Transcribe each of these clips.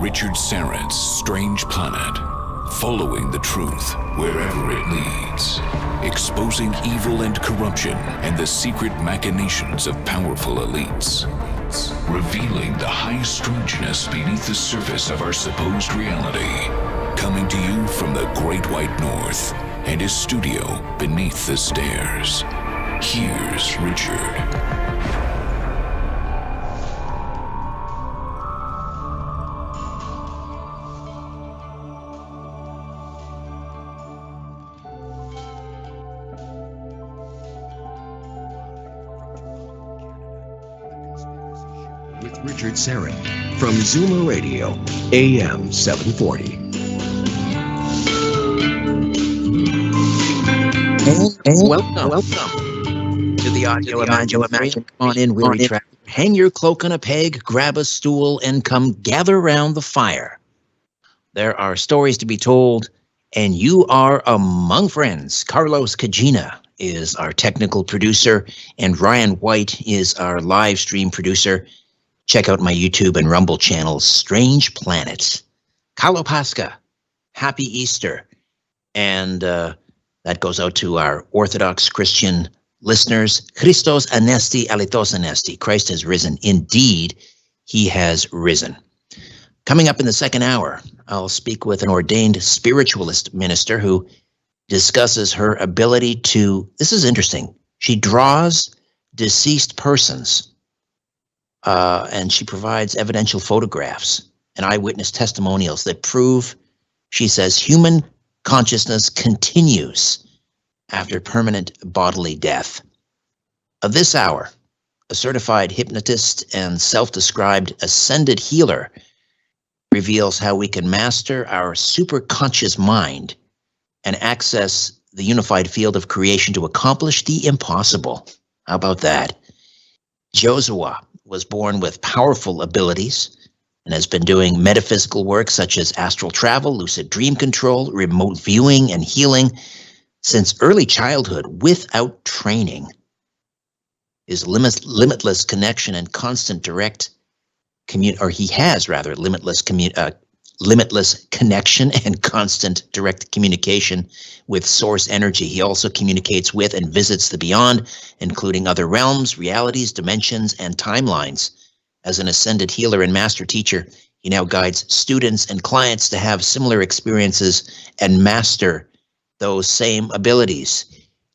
Richard Saren's Strange Planet. Following the truth wherever it leads. Exposing evil and corruption and the secret machinations of powerful elites. Revealing the high strangeness beneath the surface of our supposed reality. Coming to you from the Great White North and his studio beneath the stairs. Here's Richard. With Richard Saren from Zoomer Radio, AM 740. And welcome to the Audio Imagine. Come on in, weary traveler. Hang your cloak on a peg, grab a stool, and come gather round the fire. There are stories to be told, and you are among friends. Carlos Cagina is our technical producer, and Ryan White is our live stream producer. Check out my YouTube and Rumble channels, Strange Planets. Kalopascha, Happy Easter. And that goes out to our Orthodox Christian listeners. Christos Anesti, Alitos Anesti. Christ has risen. Indeed, he has risen. Coming up in the second hour, I'll speak with an ordained spiritualist minister who discusses her ability to, this is interesting, she draws deceased persons. And she provides evidential photographs and eyewitness testimonials that prove, she says, human consciousness continues after permanent bodily death. Of this hour, a certified hypnotist and self-described ascended healer reveals how we can master our superconscious mind and access the unified field of creation to accomplish the impossible. How about that? Geozuwa was born with powerful abilities and has been doing metaphysical work such as astral travel, lucid dream control, remote viewing, and healing since early childhood without training. His limitless connection and constant direct limitless connection and constant direct communication with source energy. He also communicates with and visits the beyond, including other realms, realities, dimensions, and timelines. As an ascended healer and master teacher, he now guides students and clients to have similar experiences and master those same abilities.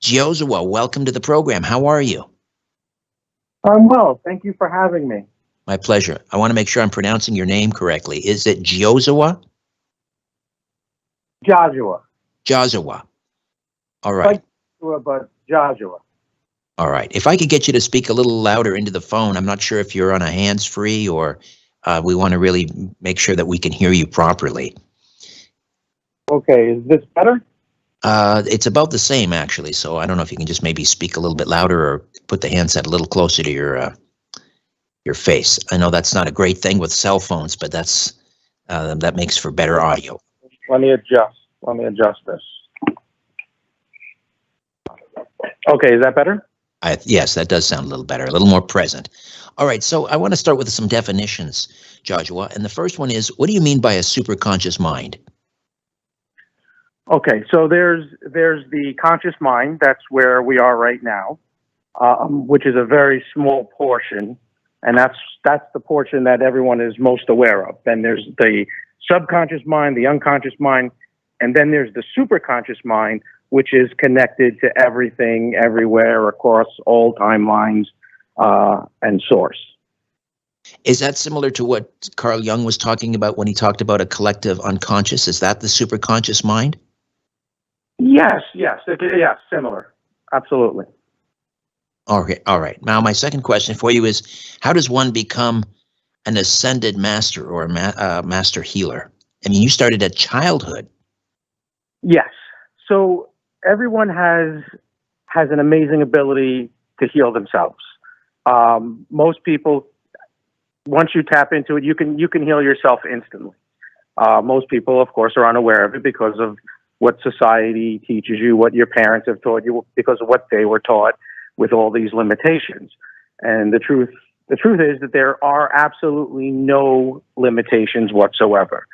Geozuwa, welcome to the program. How are you? I'm well. Thank you for having me. My pleasure. I want to make sure I'm pronouncing your name correctly. Is it Geozuwa? Geozuwa. Geozuwa. All right. But Geozuwa. All right. If I could get you to speak a little louder into the phone, I'm not sure if you're on a hands-free or we want to really make sure that we can hear you properly. Okay. Is this better? It's about the same, actually. So I don't know if you can just maybe speak a little bit louder or put the handset a little closer to your face. I know that's not a great thing with cell phones, but that's that makes for better audio. Let me adjust this. Okay, is that better? Yes, that does sound a little better, a little more present. All right, so I want to start with some definitions, Geozuwa, and the first one is, what do you mean by a superconscious mind? Okay, so there's the conscious mind. That's where we are right now, which is a very small portion. And that's the portion that everyone is most aware of. Then there's the subconscious mind, the unconscious mind, and then there's the superconscious mind, which is connected to everything, everywhere, across all timelines and source. Is that similar to what Carl Jung was talking about when he talked about a collective unconscious? Is that the superconscious mind? Yes, similar, absolutely. All right. Now, my second question for you is, how does one become an ascended master or a master healer? I mean, you started at childhood. Yes. So everyone has an amazing ability to heal themselves. Most people, once you tap into it, you can heal yourself instantly. Most people, of course, are unaware of it because of what society teaches you, what your parents have taught you, because of what they were taught with all these limitations. And the truth The truth is that there are absolutely no limitations whatsoever.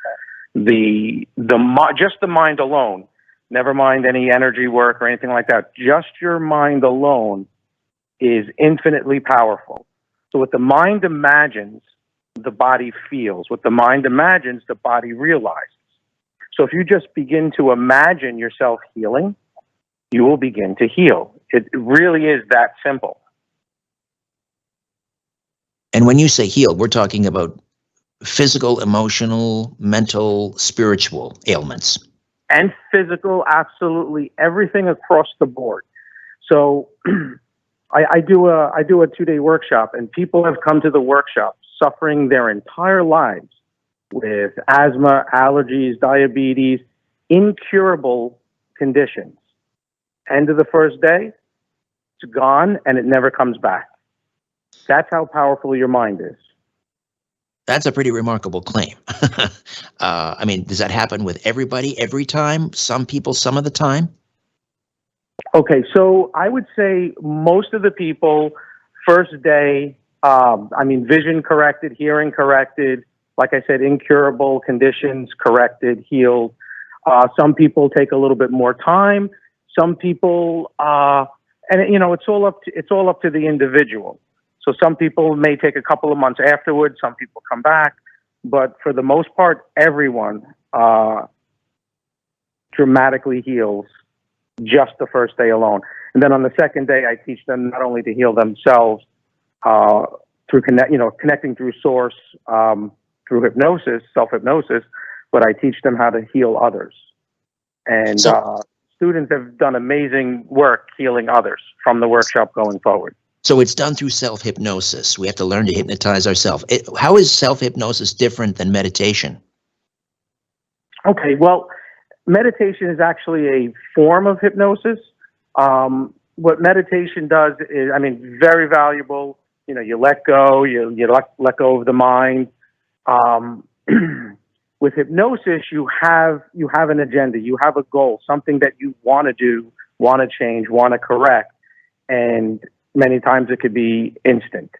Just the mind alone, never mind any energy work or anything like that, just your mind alone is infinitely powerful. So what the mind imagines, the body feels. What the mind imagines, the body realizes. So if you just begin to imagine yourself healing, you will begin to heal. It really is that simple. And when you say heal, we're talking about physical, emotional, mental, spiritual ailments. And physical, absolutely everything across the board. So I do a 2-day workshop, and people have come to the workshop suffering their entire lives with asthma, allergies, diabetes, incurable conditions. End of the first day, it's gone, and it never comes back. That's how powerful your mind is. That's a pretty remarkable claim. I mean, does that happen with everybody every time? Some people, some of the time? Okay, so I would say most of the people, first day, vision corrected, hearing corrected, like I said, incurable conditions corrected, healed. Some people take a little bit more time. Some people, it's all up to the individual. So some people may take a couple of months afterwards. Some people come back, but for the most part, everyone dramatically heals just the first day alone. And then on the second day, I teach them not only to heal themselves through connecting through source, through hypnosis, self-hypnosis, but I teach them how to heal others. And students have done amazing work healing others from the workshop going forward. So it's done through self-hypnosis. We have to learn to hypnotize ourselves. How is self-hypnosis different than meditation? Okay, well, meditation is actually a form of hypnosis. What meditation does is, very valuable. You let go, you let go of the mind. With hypnosis, you have an agenda, you have a goal, something that you want to do, want to change, want to correct, and many times it could be instant.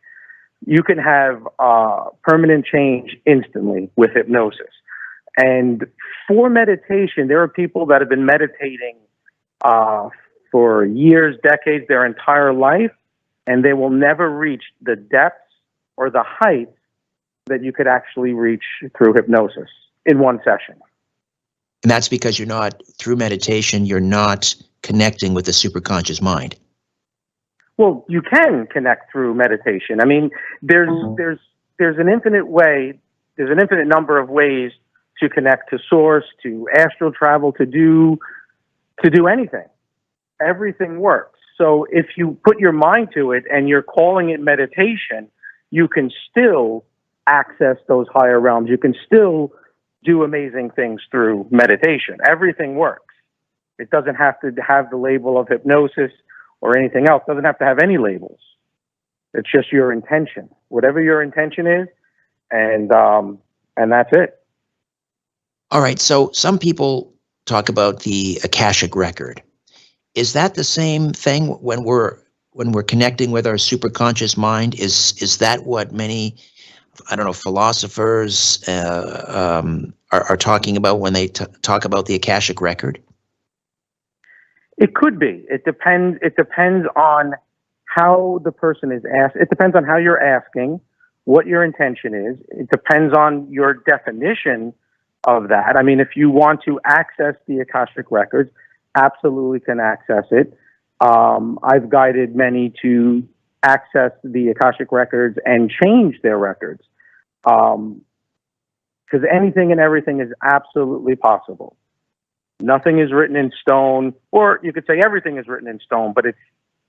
You can have permanent change instantly with hypnosis. And for meditation, there are people that have been meditating for years, decades, their entire life, and they will never reach the depths or the heights that you could actually reach through hypnosis in one session. And that's because through meditation, you're not connecting with the superconscious mind. Well, you can connect through meditation. There's an infinite way, there's an infinite number of ways to connect to source, to astral travel, to do anything. Everything works. So if you put your mind to it and you're calling it meditation, you can still access those higher realms. You can still do amazing things through meditation. Everything works. It doesn't have to have the label of hypnosis or anything else. It doesn't have to have any labels. It's just your intention. Whatever your intention is, and that's it. All right, so some people talk about the Akashic record. Is that the same thing when we're connecting with our superconscious mind? Is that what many, philosophers are talking about when they talk about the Akashic record? It could be. It depends. It depends on how the person is asked. It depends on how you're asking, what your intention is. It depends on your definition of that. If you want to access the Akashic records, absolutely can access it. I've guided many to access the Akashic records and change their records. Because anything and everything is absolutely possible. Nothing is written in stone, or you could say everything is written in stone, but it's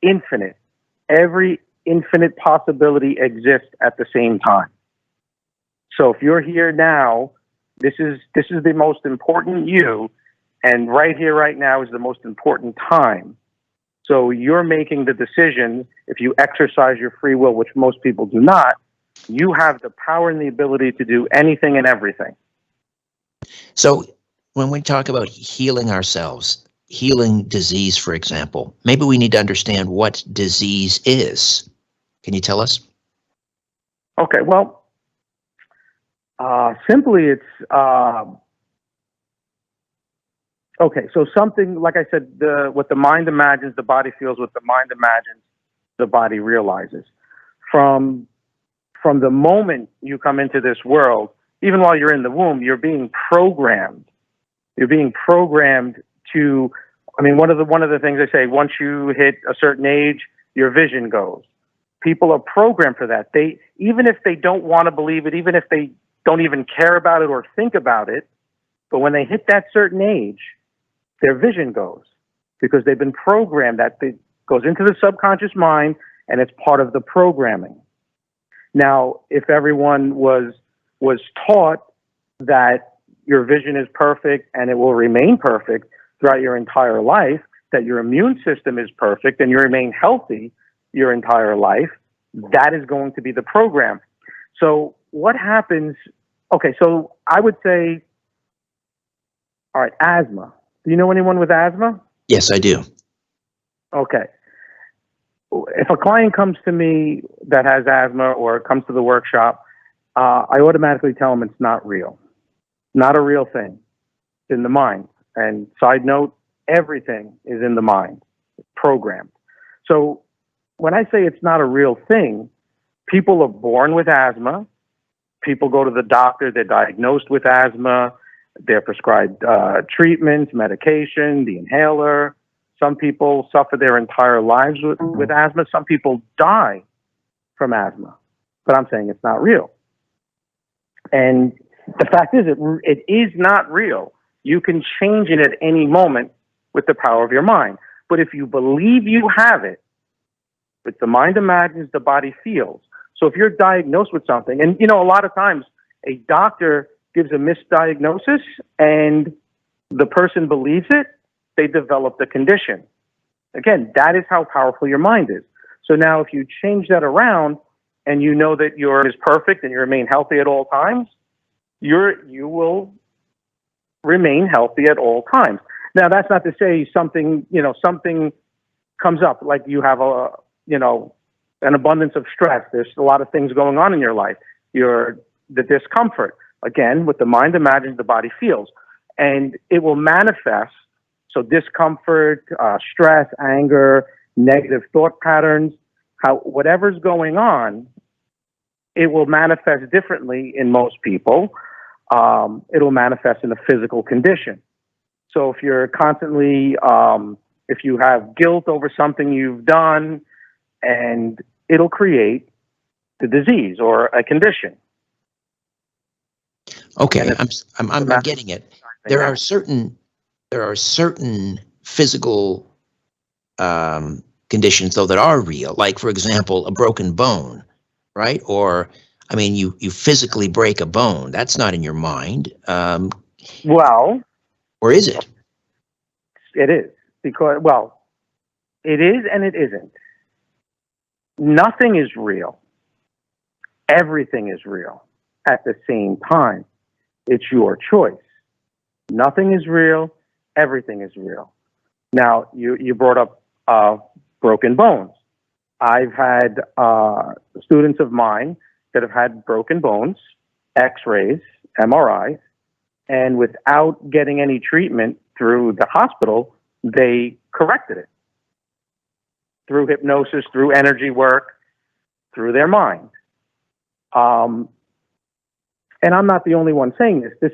infinite. Every infinite possibility exists at the same time. So if you're here now, this is the most important you, and right here, right now is the most important time. So you're making the decision. If you exercise your free will, which most people do not, you have the power and the ability to do anything and everything. So when we talk about healing ourselves, healing disease, for example, maybe we need to understand what disease is. Can you tell us? Okay, well, simply it's, okay, so something, like I said, what the mind imagines, the body feels, what the mind imagines, the body realizes. From the moment you come into this world, even while you're in the womb, you're being programmed. You're being programmed to, I mean, one of the things they say, once you hit a certain age, your vision goes. People are programmed for that. They, even if they don't want to believe it, even if they don't even care about it or think about it, but when they hit that certain age, their vision goes, because they've been programmed. That it goes into the subconscious mind, and it's part of the programming. Now, if everyone was taught that your vision is perfect and it will remain perfect throughout your entire life, that your immune system is perfect and you remain healthy your entire life, that is going to be the program. So what happens? Okay, so I would say, all right, asthma. Do you know anyone with asthma? Yes, I do. Okay. If a client comes to me that has asthma or comes to the workshop, I automatically tell them it's not real. Not a real thing. It's in the mind. And side note, everything is in the mind, programmed. So when I say it's not a real thing, people are born with asthma. People go to the doctor, they're diagnosed with asthma, they're prescribed treatments, medication, the inhaler. Some people suffer their entire lives with asthma. Some people die from asthma. But I'm saying it's not real. And the fact is, it is not real. You can change it at any moment with the power of your mind. But if you believe you have it, with the mind imagines, the body feels. So if you're diagnosed with something, and you know, a lot of times a doctor gives a misdiagnosis and the person believes it, they develop the condition. Again, that is how powerful your mind is. So now if you change that around and you know that yours is perfect and you remain healthy at all times, you will remain healthy at all times. Now, that's not to say something comes up, like you have an abundance of stress. There's a lot of things going on in your life. The discomfort, again, with the mind imagines, the body feels, and it will manifest. So discomfort, stress, anger, negative thought patterns, whatever's going on, it will manifest differently in most people. It'll manifest in a physical condition. So if you're constantly, if you have guilt over something you've done, and it'll create the disease or a condition. Okay, I'm getting it. There are certain physical conditions, though, that are real. Like, for example, a broken bone, right? Or, I mean, you physically break a bone. That's not in your mind. Well, or is it? It is, because, well, it is and it isn't. Nothing is real. Everything is real at the same time. It's your choice. Nothing is real. Everything is real. Now, you brought up broken bones. I've had students of mine that have had broken bones, x-rays, MRIs, and without getting any treatment through the hospital, they corrected it. Through hypnosis, through energy work, through their mind. And I'm not the only one saying this.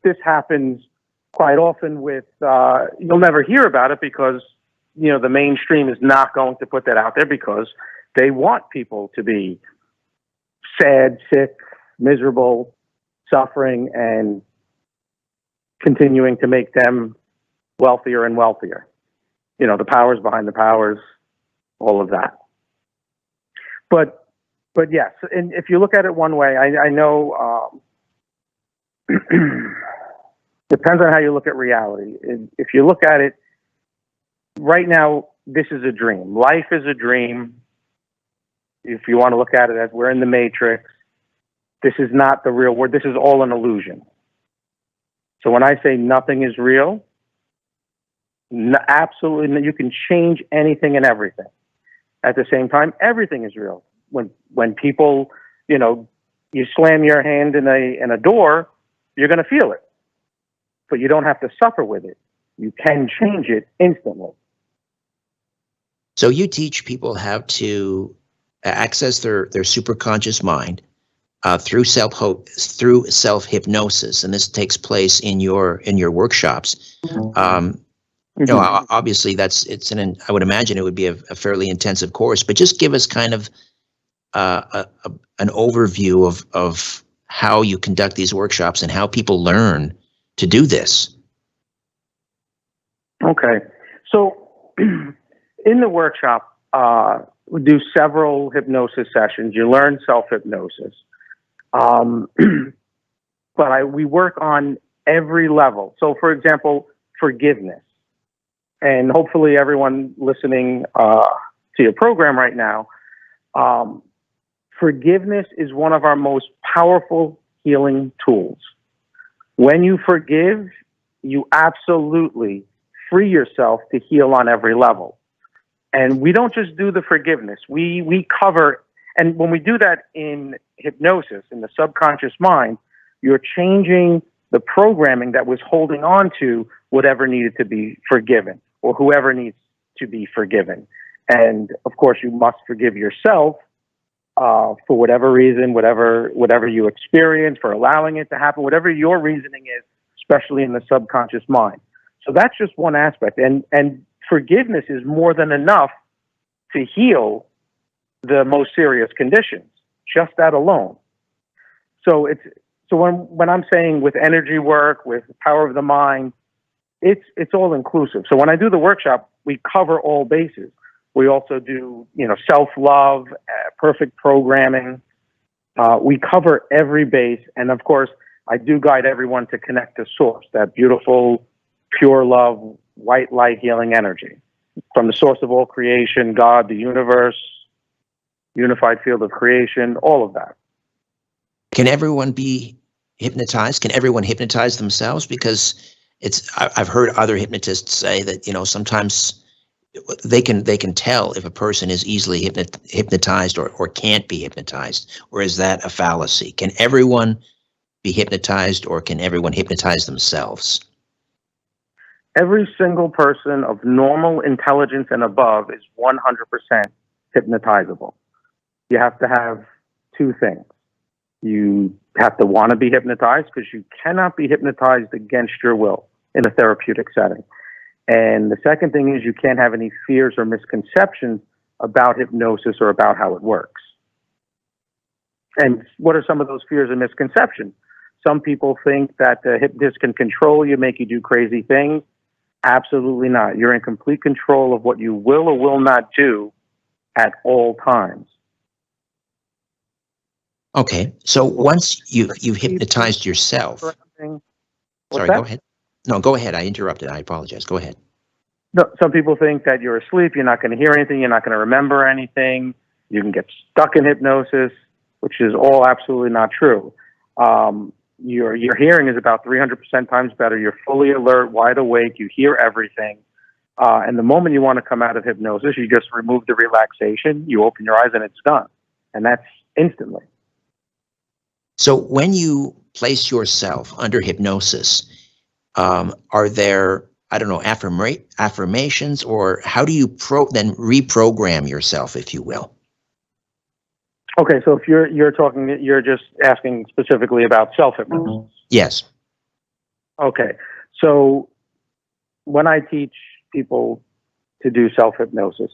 This happens quite often with, you'll never hear about it because, the mainstream is not going to put that out there because they want people to be sad, sick, miserable, suffering, and continuing to make them wealthier and wealthier. The powers behind the powers, all of that. But yes, and if you look at it one way, I know depends on how you look at reality. If you look at it right now, this is a dream. Life is a dream. If you want to look at it as we're in the Matrix, this is not the real world. This is all an illusion. So when I say nothing is real, absolutely, you can change anything and everything. At the same time, everything is real. When people you know, you slam your hand in a door, you're going to feel it, but you don't have to suffer with it. You can change it instantly. So you teach people how to access their superconscious mind through self hypnosis, and this takes place in your workshops. You know, obviously I would imagine it would be a fairly intensive course, but just give us kind of an overview of how you conduct these workshops and how people learn to do this. Okay. So in the workshop, we do several hypnosis sessions. You learn self-hypnosis. But we work on every level. So, for example, forgiveness. And hopefully everyone listening to your program right now, forgiveness is one of our most powerful healing tools. When you forgive, you absolutely free yourself to heal on every level. And we don't just do the forgiveness. We cover, and when we do that in hypnosis, in the subconscious mind, you're changing the programming that was holding on to whatever needed to be forgiven or whoever needs to be forgiven. And of course, you must forgive yourself for whatever reason, whatever you experience, for allowing it to happen, whatever your reasoning is, especially in the subconscious mind. So that's just one aspect. And forgiveness is more than enough to heal the most serious conditions, just that alone. So when I'm saying with energy work, with the power of the mind, it's all inclusive. So when I do the workshop, we cover all bases. We also do, self-love, perfect programming. We cover every base. And of course, I do guide everyone to connect to source, that beautiful, pure love, white light healing energy from the source of all creation, God, the universe, unified field of creation, all of that. Can everyone be hypnotized? Can everyone hypnotize themselves? Because I've heard other hypnotists say that, sometimes they can tell if a person is easily hypnotized or can't be hypnotized, or is that a fallacy? Can everyone be hypnotized, or can everyone hypnotize themselves? Every single person of normal intelligence and above is 100% hypnotizable. You have to have two things. You have to want to be hypnotized, because you cannot be hypnotized against your will in a therapeutic setting. And the second thing is you can't have any fears or misconceptions about hypnosis or about how it works. And what are some of those fears and misconceptions? Some people think that the hypnotist can control you, make you do crazy things. Absolutely not. You're in complete control of what you will or will not do at all times. Okay, so once you've hypnotized yourself. Sorry, go ahead. No, go ahead. I interrupted. I apologize. Go ahead. No, some people think that you're asleep, you're not going to hear anything, you're not going to remember anything, you can get stuck in hypnosis, which is all absolutely not true. Your hearing is about 300% times better. You're fully alert, wide awake, you hear everything. And the moment you want to come out of hypnosis, you just remove the relaxation, you open your eyes, and it's done. And that's instantly. So when you place yourself under hypnosis, are there, affirmations, or how do you then reprogram yourself, if you will? Okay, so if you're just asking specifically about self-hypnosis. Yes. Okay, so when I teach people to do self-hypnosis,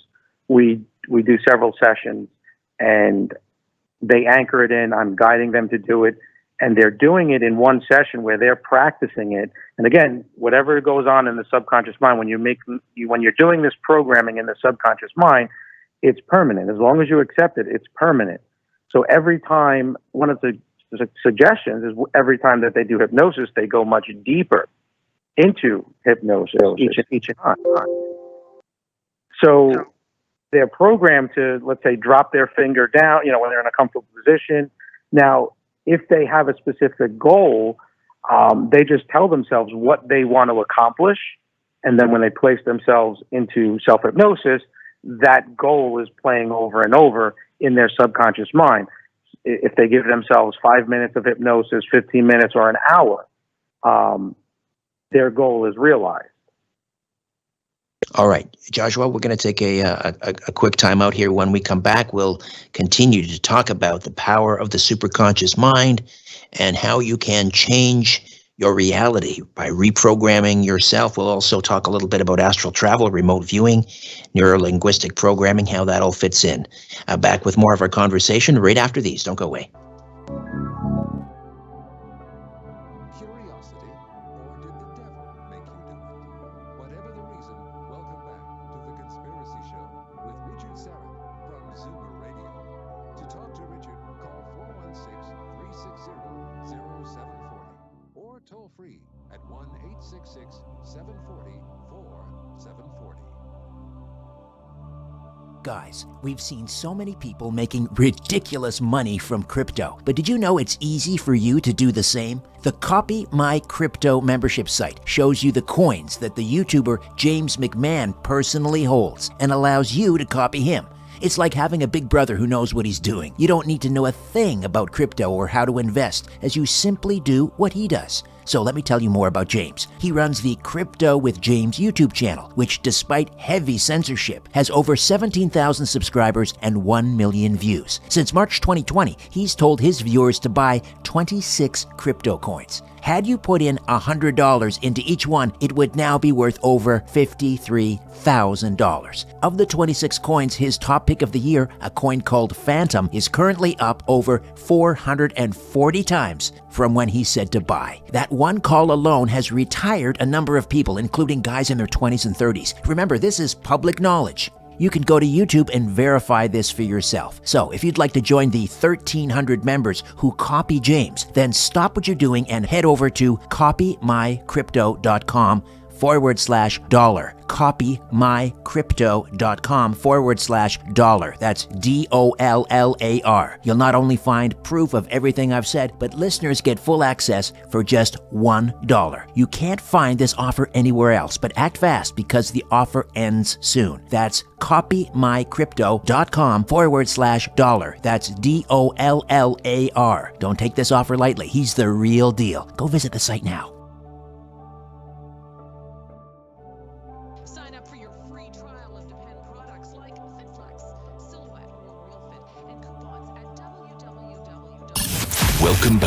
we do several sessions, and they anchor it in. I'm guiding them to do it, and they're doing it in one session where they're practicing it. And again, whatever goes on in the subconscious mind, when you're doing this programming in the subconscious mind, it's permanent. As long as you accept it, it's permanent. So every time, one of the suggestions is every time that they do hypnosis, they go much deeper into hypnosis each time. So they're programmed to, let's say, drop their finger down, when they're in a comfortable position. Now, if they have a specific goal, they just tell themselves what they want to accomplish. And then when they place themselves into self-hypnosis, that goal is playing over and over in their subconscious mind. if they give themselves 5 minutes of hypnosis, 15 minutes, or an hour, their goal is realized. All right, Joshua, we're going to take a quick time out here. When we come back, we'll continue to talk about the power of the superconscious mind and how you can change your reality by reprogramming yourself. We'll also talk a little bit about astral travel, remote viewing, neuro-linguistic programming, how that all fits in. Back with more of our conversation right after these. Don't go away. Curiosity, or did the devil make you do it? Whatever the reason, welcome back to The Conspiracy Show with Richard Serra from Zoomer Radio. To talk to Richard, call 416-360-0740 or toll free at 1-866-740-4740. Guys, we've seen so many people making ridiculous money from crypto, but did you know it's easy for you to do the same? The Copy My Crypto membership site shows you the coins that the YouTuber James McMahon personally holds and allows you to copy him. It's like having a big brother who knows what he's doing. You don't need to know a thing about crypto or how to invest, as you simply do what he does. So let me tell you more about James. He runs the Crypto with James YouTube channel, which despite heavy censorship, has over 17,000 subscribers and 1 million views. Since March 2020, he's told his viewers to buy 26 crypto coins. Had you put in $100 into each one, it would now be worth over $53,000. Of the 26 coins, his top pick of the year, a coin called Phantom, is currently up over 440 times from when he said to buy. That one call alone has retired a number of people, including guys in their 20s and 30s. Remember, this is public knowledge. You can go to YouTube and verify this for yourself. So if you'd like to join the 1,300 members who copy James, then stop what you're doing and head over to copymycrypto.com/dollar. copymycrypto.com/dollar. That's DOLLAR. You'll not only find proof of everything I've said, but listeners get full access for just $1. You can't find this offer anywhere else, but act fast because the offer ends soon. That's copymycrypto.com/dollar. That's DOLLAR. Don't take this offer lightly. He's the real deal. Go visit the site now. Sign up for your free trial of Depend products like FitFlex, Silhouette, or RealFit, and coupons at www. Welcome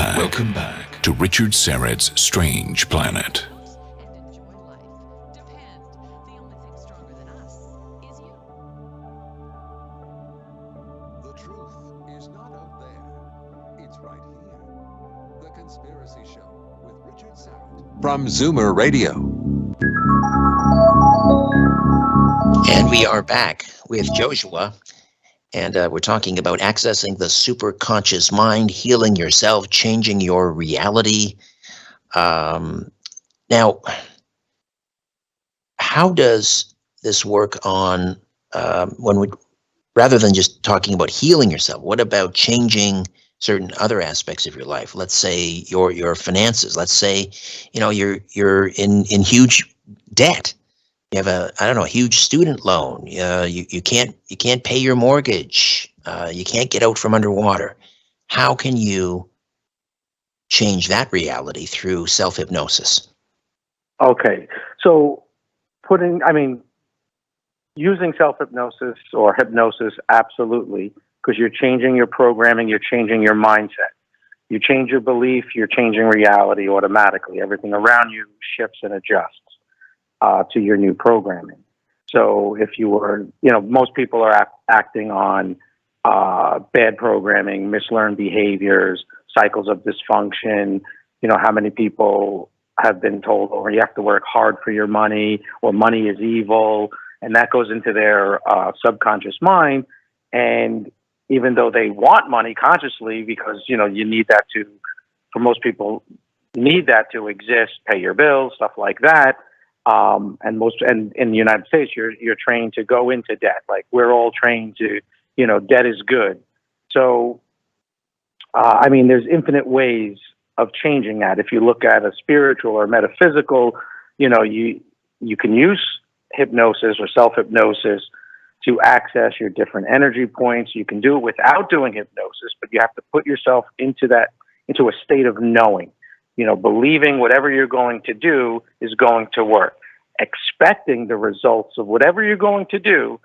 back to Richard Serra's Strange Planet. And enjoy life. Depend. The only thing stronger than us is you. The truth is not out there. It's right here. The Conspiracy Show with Richard Serra from Zoomer Radio. And we are back with Geozuwa, and we're talking about accessing the superconscious mind, healing yourself, changing your reality. Now, how does this work on rather than just talking about healing yourself? What about changing certain other aspects of your life? Let's say your finances. Let's say you're in huge debt. You have a huge student loan. You can't pay your mortgage. You can't get out from underwater. How can you change that reality through self-hypnosis? Okay, so using self-hypnosis or hypnosis, absolutely, because you're changing your programming, you're changing your mindset. You change your belief, you're changing reality automatically. Everything around you shifts and adjusts to your new programming. So if you were, most people are acting on bad programming, mislearned behaviors, cycles of dysfunction. How many people have been told, or you have to work hard for your money, or money is evil, and that goes into their subconscious mind. And even though they want money consciously, because you need that for most people, you need that to exist, pay your bills, stuff like that. And in the United States, you're trained to go into debt. Like we're all trained to, debt is good. So, there's infinite ways of changing that. If you look at a spiritual or metaphysical, you can use hypnosis or self-hypnosis to access your different energy points. You can do it without doing hypnosis, but you have to put yourself into a state of knowing, believing whatever you're going to do is going to work, expecting the results of whatever you're going to do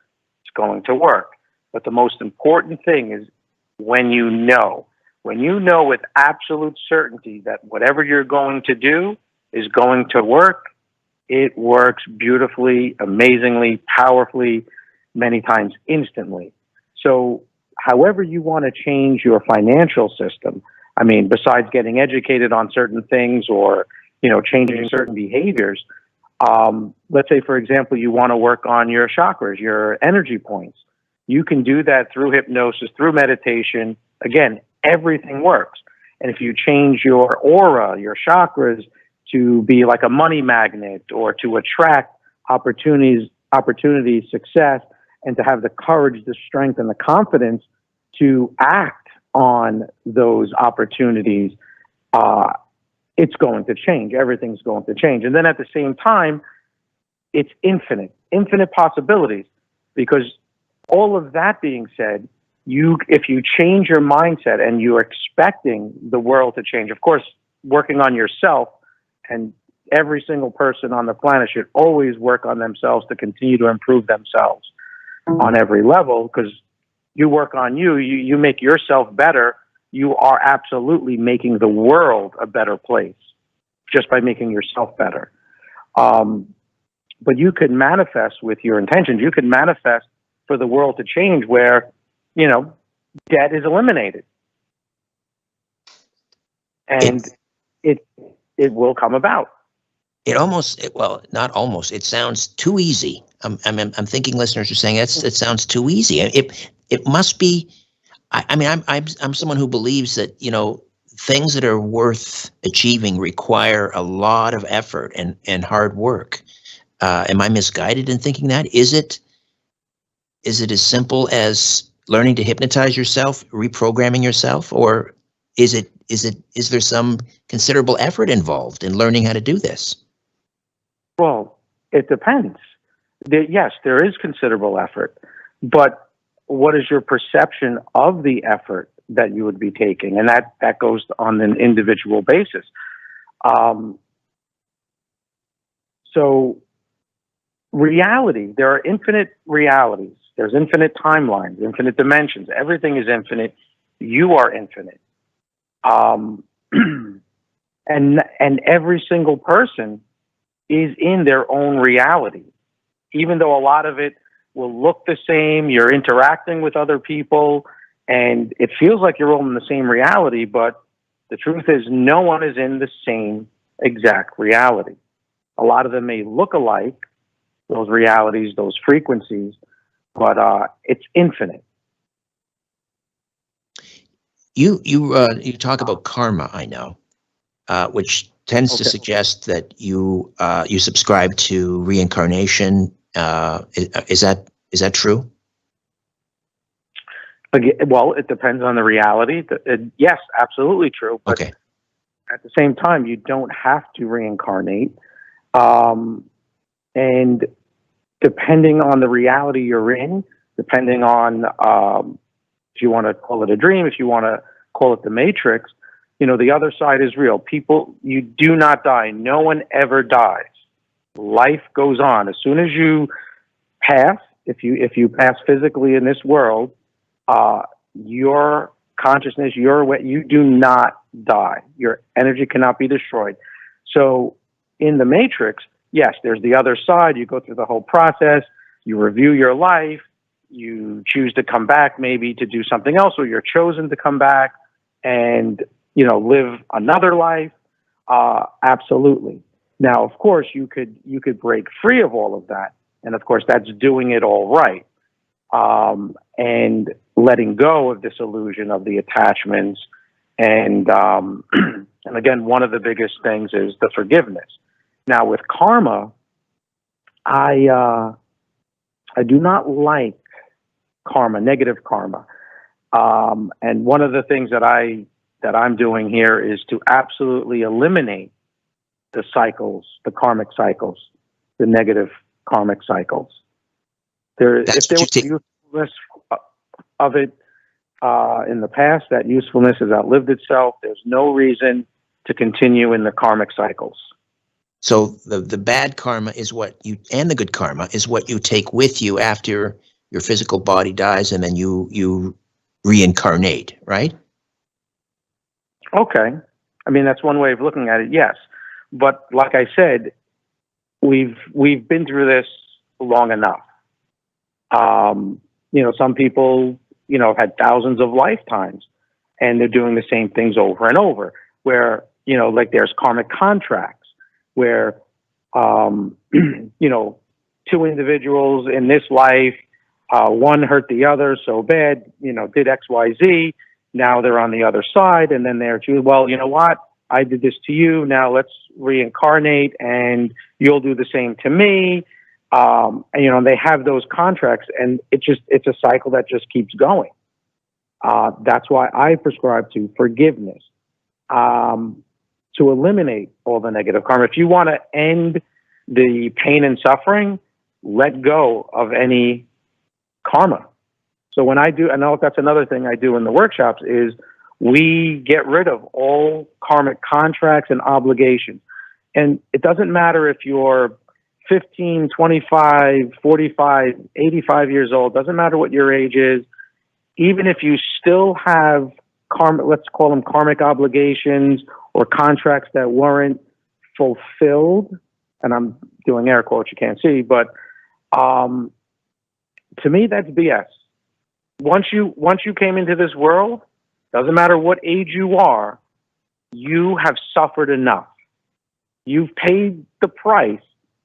is going to work. But the most important thing is when you know with absolute certainty that whatever you're going to do is going to work, it works beautifully, amazingly, powerfully, many times instantly. So however you want to change your financial system, besides getting educated on certain things or, changing certain behaviors, let's say, for example, you want to work on your chakras, your energy points. You can do that through hypnosis, through meditation. Again, everything works. And if you change your aura, your chakras, to be like a money magnet or to attract opportunities, success, and to have the courage, the strength, and the confidence to act on those opportunities, it's going to change. Everything's going to change. And then at the same time, it's infinite possibilities, because all of that being said, if you change your mindset and you're expecting the world to change, of course, working on yourself, and every single person on the planet should always work on themselves to continue to improve themselves on every level, because you work on you make yourself better. You are absolutely making the world a better place just by making yourself better. But you could manifest with your intentions. You could manifest for the world to change where, debt is eliminated. And it will come about. Not almost. It sounds too easy. I'm thinking listeners are saying it sounds too easy. It must be. I'm someone who believes that things that are worth achieving require a lot of effort and hard work. Am I misguided in thinking that? Is it as simple as learning to hypnotize yourself, reprogramming yourself, or is there some considerable effort involved in learning how to do this? Well, it depends. Yes, there is considerable effort, but what is your perception of the effort that you would be taking? And that goes on an individual basis. So reality, there are infinite realities. There's infinite timelines, infinite dimensions. Everything is infinite. You are infinite. And every single person is in their own reality. Even though a lot of it will look the same, you're interacting with other people, and it feels like you're all in the same reality, but the truth is no one is in the same exact reality. A lot of them may look alike, those realities, those frequencies, but it's infinite. You talk about karma, I know, which tends to suggest that you subscribe to reincarnation. Is that true? Again, well, it depends on the reality. Yes, absolutely true. But okay. At the same time, you don't have to reincarnate. And depending on the reality you're in, depending on if you want to call it a dream, if you want to call it the Matrix, the other side is real. People, you do not die. No one ever dies. Life goes on. As soon as you pass, if you pass physically in this world, your consciousness, you do not die. Your energy cannot be destroyed. So in the Matrix, yes, there's the other side. You go through the whole process. You review your life. You choose to come back maybe to do something else, or you're chosen to come back and, live another life. Absolutely. Now, of course, you could break free of all of that. And of course, that's doing it all right. And letting go of this illusion of the attachments. And again, one of the biggest things is the forgiveness. Now with karma, I do not like karma, negative karma. And one of the things that I'm doing here is to absolutely eliminate the cycles, the karmic cycles, the negative karmic cycles. That's if there what was you usefulness of it in the past, that usefulness has outlived itself. There's no reason to continue in the karmic cycles. So the bad karma is what you, and the good karma is what you take with you after your physical body dies, and then you reincarnate, right? Okay. I mean, that's one way of looking at it, yes. But like I said, we've been through this long enough. Some people, have had thousands of lifetimes, and they're doing the same things over and over, where, like there's karmic contracts where, two individuals in this life, one hurt the other so bad, did X, Y, Z. Now they're on the other side, and then they're choosing, well, you know what? I did this to you. Now let's reincarnate, and you'll do the same to me. And they have those contracts, and it's a cycle that just keeps going. That's why I prescribe to forgiveness, to eliminate all the negative karma. If you want to end the pain and suffering, let go of any karma. So when I know that's another thing I do in the workshops, is we get rid of all karmic contracts and obligations. And it doesn't matter if you're 15, 25, 45, 85 years old, doesn't matter what your age is. Even if you still have let's call them karmic obligations or contracts that weren't fulfilled, and I'm doing air quotes, you can't see, but to me, that's BS. Once you came into this world, doesn't matter what age you are, you have suffered enough. You've paid the price.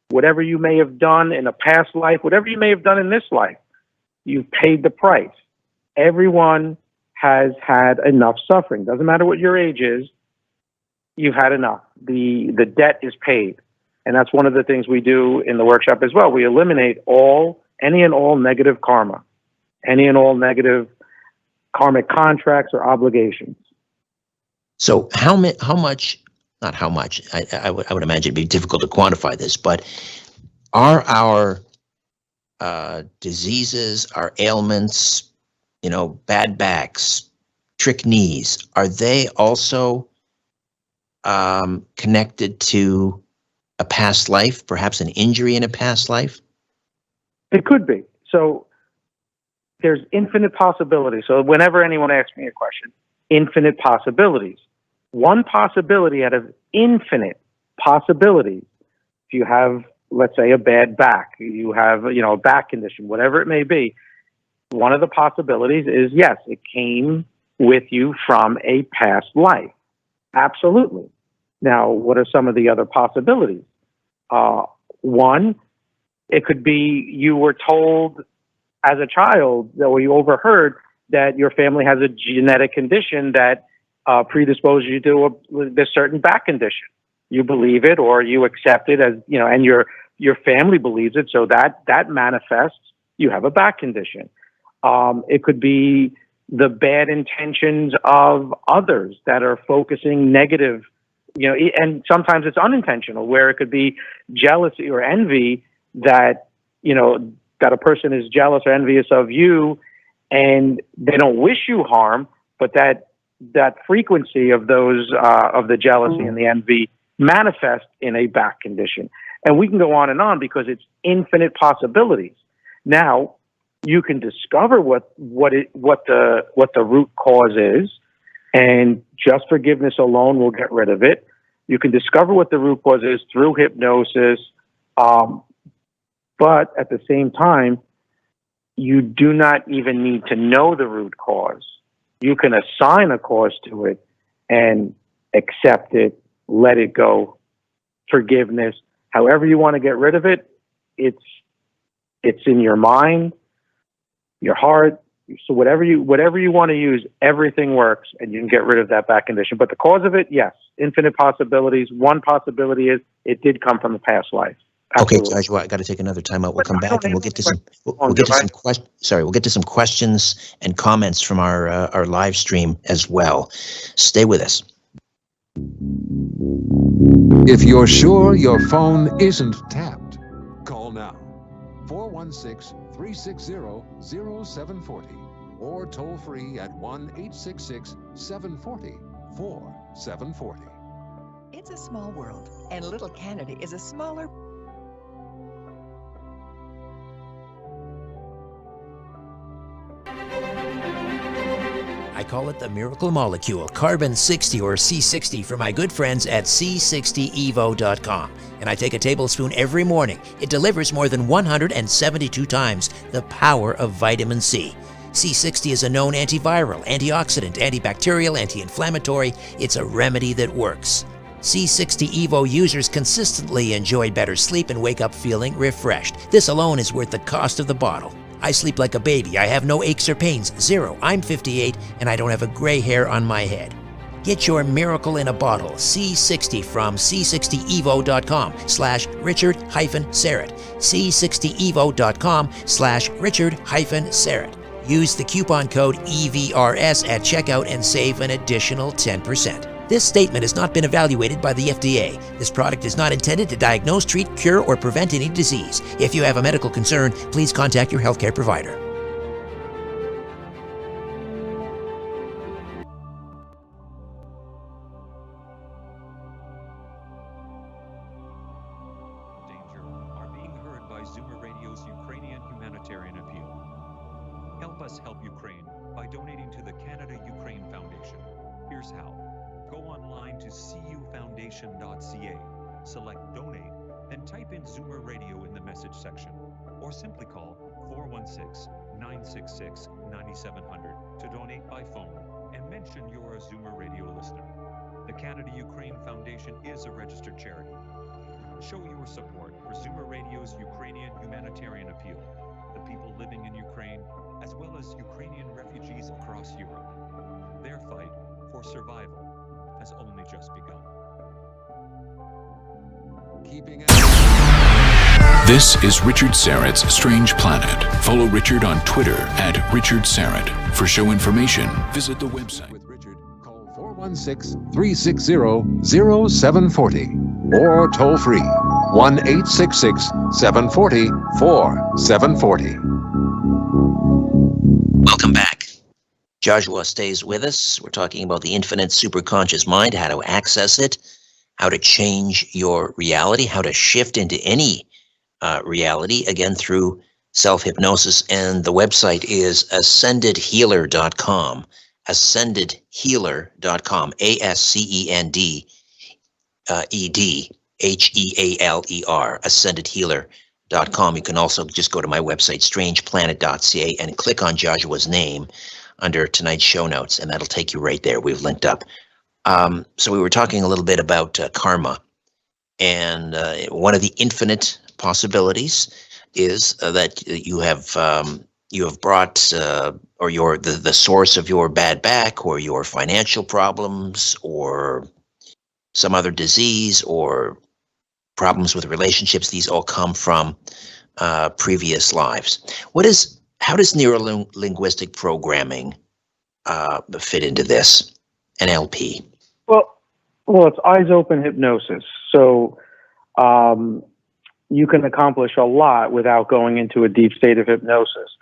Whatever you may have done in a past life, whatever you may have done in this life, you've paid the price. Everyone has had enough suffering. Doesn't matter what your age is, you've had enough. The debt is paid. And that's one of the things we do in the workshop as well. We eliminate any and all negative karma, any and all negative karmic contracts or obligations. So how much, not how much, I would imagine it'd be difficult to quantify this, but are our diseases, our ailments, bad backs, trick knees, are they also connected to a past life, perhaps an injury in a past life? It could be. So there's infinite possibilities. So whenever anyone asks me a question, infinite possibilities. One possibility out of infinite possibilities, if you have, let's say, a bad back, you have, a back condition, whatever it may be, one of the possibilities is, yes, it came with you from a past life. Absolutely. Now, what are some of the other possibilities? One, it could be you were told as a child, or you overheard that your family has a genetic condition that predisposes you to this certain back condition. You believe it, or you accept it as, and your family believes it, so that manifests, you have a back condition. It could be the bad intentions of others that are focusing negative, and sometimes it's unintentional, where it could be jealousy or envy that, that a person is jealous or envious of you, and they don't wish you harm, but that frequency of those, of the jealousy and the envy manifest in a back condition. And we can go on and on because it's infinite possibilities. Now, you can discover what the root cause is, and just forgiveness alone will get rid of it. You can discover what the root cause is through hypnosis, but at the same time, you do not even need to know the root cause. You can assign a cause to it and accept it, let it go. Forgiveness, however you want to get rid of it, it's in your mind, your heart. So whatever you want to use, everything works, and you can get rid of that back condition. But the cause of it, yes, infinite possibilities. One possibility is it did come from a past life. Absolutely. Okay, Geozuwa, I got to take another time out. We'll come back and we'll get to some questions and comments from our live stream as well. Stay with us. If you're sure your phone isn't tapped, call now. 416 1-866-360-0740 or toll free at 1-866-740-4740. It's a small world, and little Canada is a smaller. I call it the miracle molecule, carbon-60 or C60 for my good friends at c60evo.com. And I take a tablespoon every morning. It delivers more than 172 times the power of vitamin C. C60 is a known antiviral, antioxidant, antibacterial, anti-inflammatory. It's a remedy that works. C60 Evo users consistently enjoy better sleep and wake up feeling refreshed. This alone is worth the cost of the bottle. I sleep like a baby. I have no aches or pains. Zero. I'm 58 and I don't have a gray hair on my head. Get your miracle in a bottle, C60 from c60evo.com/Richard-Serrett. c60evo.com/Richard-Serrett. Use the coupon code EVRS at checkout and save an additional 10%. This statement has not been evaluated by the FDA. This product is not intended to diagnose, treat, cure, or prevent any disease. If you have a medical concern, please contact your healthcare provider. Danger are being heard by Zoomer Radio's Ukrainian humanitarian appeal. Help us help Ukraine by donating to the Canada-Ukraine Foundation. Here's how. Go online to cufoundation.ca, select Donate, then type in Zoomer Radio in the message section, or simply call 416-966-9700 to donate by phone and mention you're a Zoomer Radio listener. The Canada-Ukraine Foundation is a registered charity. Show your support for Zoomer Radio's Ukrainian humanitarian appeal, the people living in Ukraine, as well as Ukrainian refugees across Europe. Their fight for survival has only just begun. This is Richard Serrett's Strange Planet. Follow Richard on Twitter at Richard Serrett. For show information, visit the website. With Richard, call 416-360-0740 or toll free 1-866-740-4740. Welcome back. Geozuwa stays with us. We're talking about the infinite superconscious mind, how to access it, how to change your reality, how to shift into any reality, again, through self-hypnosis. And the website is ascendedhealer.com, ascendedhealer.com, ASCENDEDHEALER, ascendedhealer.com. You can also just go to my website, strangeplanet.ca, and click on Geozuwa's name under tonight's show notes, and that'll take you right there. We've linked up. So we were talking a little bit about karma, and one of the infinite possibilities is that you have brought or the source of your bad back or your financial problems or some other disease or problems with relationships. These all come from previous lives. How does neuro-linguistic programming fit into this, NLP? Well, it's eyes open hypnosis. So you can accomplish a lot without going into a deep state of hypnosis.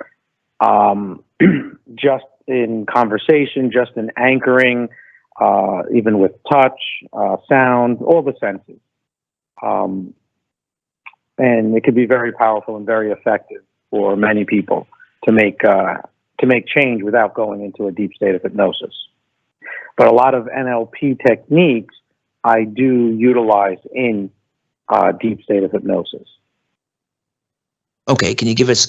Just in conversation, just in anchoring, even with touch, sound, all the senses. And it can be very powerful and very effective for many people to make change without going into a deep state of hypnosis. But a lot of NLP techniques I do utilize in deep state of hypnosis. Okay, can you give us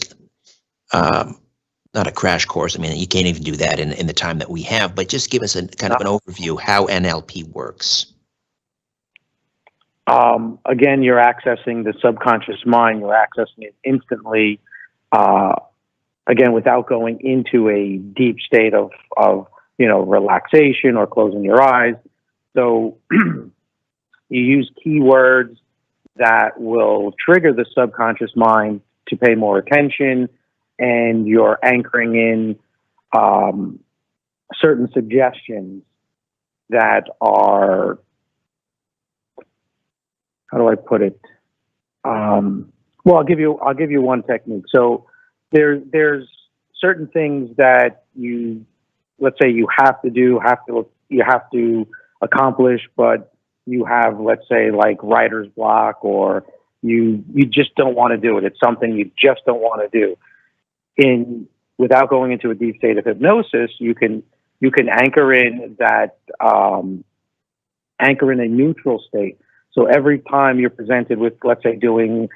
not a crash course? I mean, you can't even do that in the time that we have, but just give us a kind of an overview how NLP works. Again, you're accessing the subconscious mind. You're accessing it instantly. Again, without going into a deep state of relaxation or closing your eyes. So you use keywords that will trigger the subconscious mind to pay more attention, and you're anchoring in certain suggestions that are, how do I put it? Well, I'll give you one technique. So there's certain things that let's say you have to do, you have to accomplish, but you have, let's say, like writer's block, or you just don't want to do it. It's something you just don't want to do. Without going into a deep state of hypnosis, you can anchor in that, anchor in a neutral state. So every time you're presented with, let's say, doing,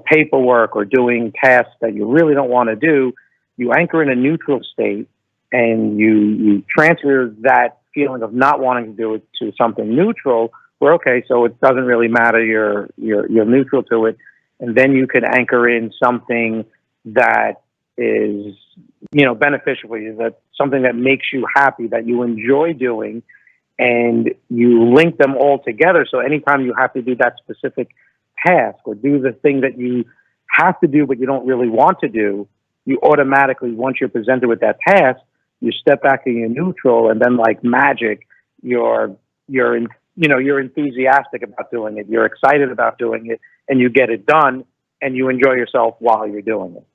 paperwork or doing tasks that you really don't want to do, you anchor in a neutral state, and you transfer that feeling of not wanting to do it to something neutral, where, okay, so it doesn't really matter, you're neutral to it. And then you can anchor in something that is, beneficial for you, that something that makes you happy, that you enjoy doing, and you link them all together. So anytime you have to do that specific task or do the thing that you have to do but you don't really want to do, you automatically, once you're presented with that task, you step back and you're neutral, and then like magic, you're enthusiastic about doing it, you're excited about doing it, and you get it done, and you enjoy yourself while you're doing it.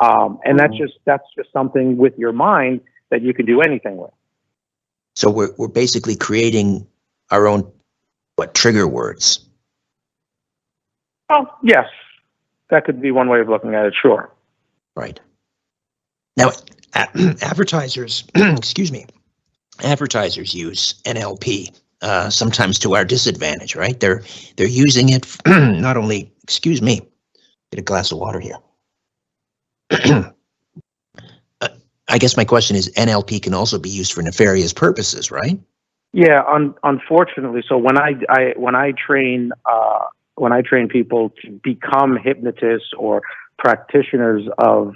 And that's just something with your mind that you can do anything with. So we're basically creating our own trigger words. Oh, yes, that could be one way of looking at it. Sure. Right. Now, advertisers, excuse me, advertisers use NLP sometimes to our disadvantage, right? They're using it not only, excuse me, get a glass of water here. I guess my question is, NLP can also be used for nefarious purposes, right? Yeah, unfortunately. So when I train people to become hypnotists or practitioners of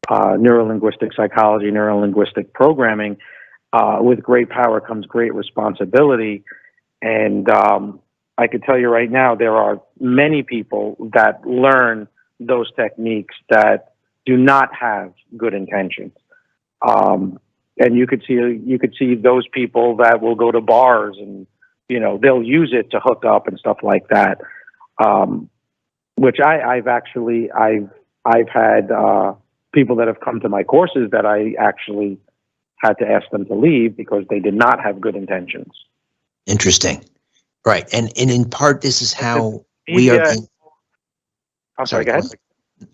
neuro-linguistic psychology, neuro-linguistic programming, with great power comes great responsibility. And I can tell you right now, there are many people that learn those techniques that do not have good intentions. And you could see those people that will go to bars and, they'll use it to hook up and stuff like that. Which I've had people that have come to my courses that I actually had to ask them to leave because they did not have good intentions. Interesting. Right. And in part, this is how we are being... I'm sorry, go ahead.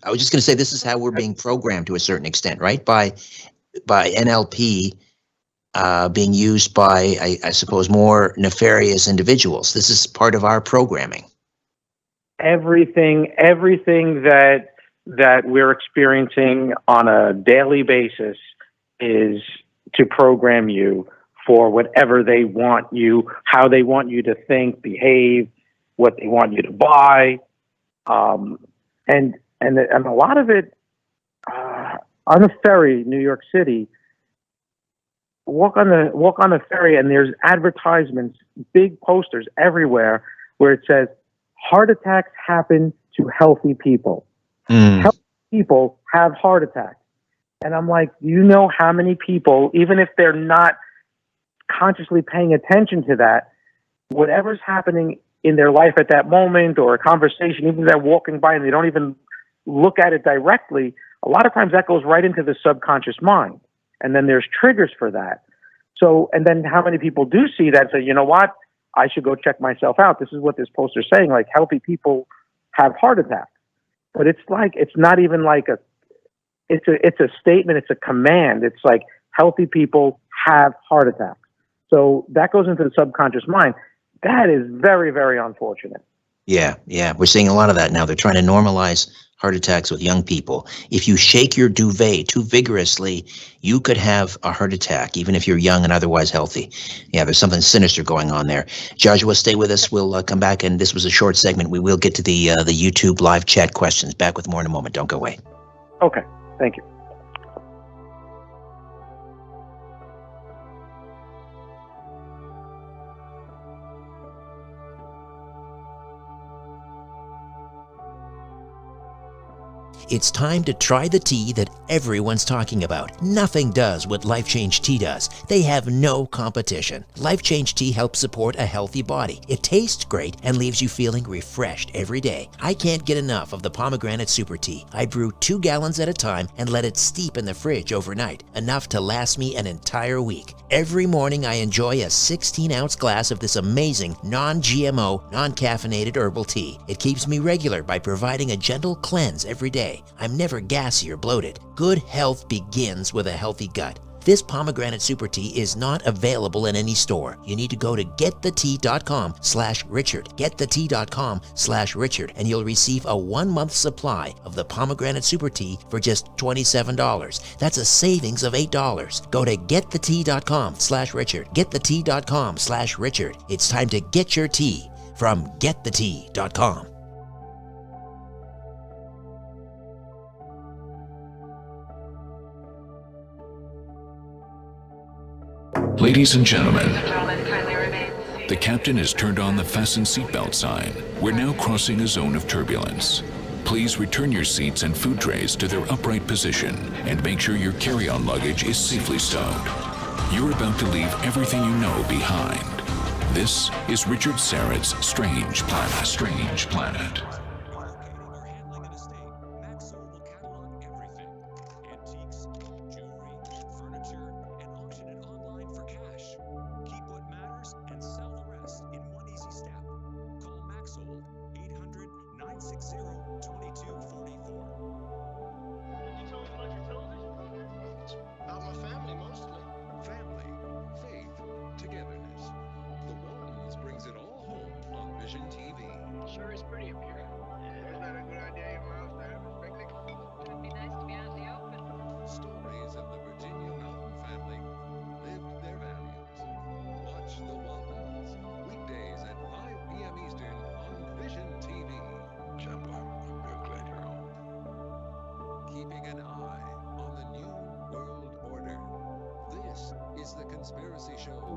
I was just going to say, this is how we're being programmed to a certain extent, right? By NLP being used by, I suppose, more nefarious individuals. This is part of our programming. Everything that we're experiencing on a daily basis is to program you for whatever they want you, how they want you to think, behave, what they want you to buy, and a lot of it on the ferry, New York City. Walk on the ferry, and there's advertisements, big posters everywhere, where it says, "Heart attacks happen to healthy people. Healthy people have heart attacks." And I'm like, you know how many people, even if they're not consciously paying attention to that, whatever's happening in their life at that moment, or a conversation, even if they're walking by and they don't even look at it directly, a lot of times that goes right into the subconscious mind. And then there's triggers for that. So, and then how many people do see that and say, you know what, I should go check myself out. This is what this poster's saying, like healthy people have heart attacks. But it's like, it's not even like it's a statement, it's a command. It's like healthy people have heart attacks. So that goes into the subconscious mind. That is very, very unfortunate. Yeah. We're seeing a lot of that now. They're trying to normalize heart attacks with young people. If you shake your duvet too vigorously, you could have a heart attack, even if you're young and otherwise healthy. Yeah, there's something sinister going on there. Geozuwa, stay with us. We'll come back, and this was a short segment. We will get to the YouTube live chat questions. Back with more in a moment. Don't go away. Okay, thank you. It's time to try the tea that everyone's talking about. Nothing does what Life Change Tea does. They have no competition. Life Change Tea helps support a healthy body. It tastes great and leaves you feeling refreshed every day. I can't get enough of the pomegranate super tea. I brew 2 gallons at a time and let it steep in the fridge overnight, enough to last me an entire week. Every morning I enjoy a 16-ounce glass of this amazing non-GMO, non-caffeinated herbal tea. It keeps me regular by providing a gentle cleanse every day. I'm never gassy or bloated. Good health begins with a healthy gut. This pomegranate super tea is not available in any store. You need to go to getthetea.com/Richard, getthetea.com/Richard, and you'll receive a 1-month supply of the pomegranate super tea for just $27. That's a savings of $8. Go to getthetea.com/Richard, getthetea.com/Richard. It's time to get your tea from getthetea.com. Ladies and gentlemen, the captain has turned on the fasten seatbelt sign. We're now crossing a zone of turbulence. Please return your seats and food trays to their upright position and make sure your carry-on luggage is safely stowed. You're about to leave everything you know behind. This is Richard Syrett's Strange Planet. Strange Planet.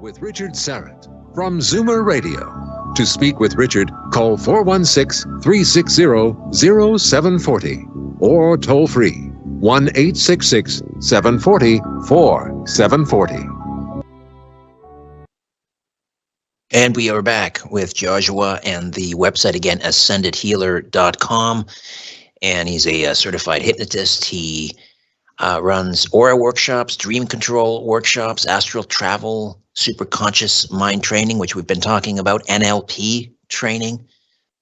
With Richard Syrett from Zoomer Radio. To speak with Richard, call 416-360-0740 or toll free 1-866-740-4740. And we are back with Geozuwa, and the website again, ascendedhealer.com. And he's a certified hypnotist. He runs aura workshops, dream control workshops, astral travel, superconscious mind training, which we've been talking about, NLP training,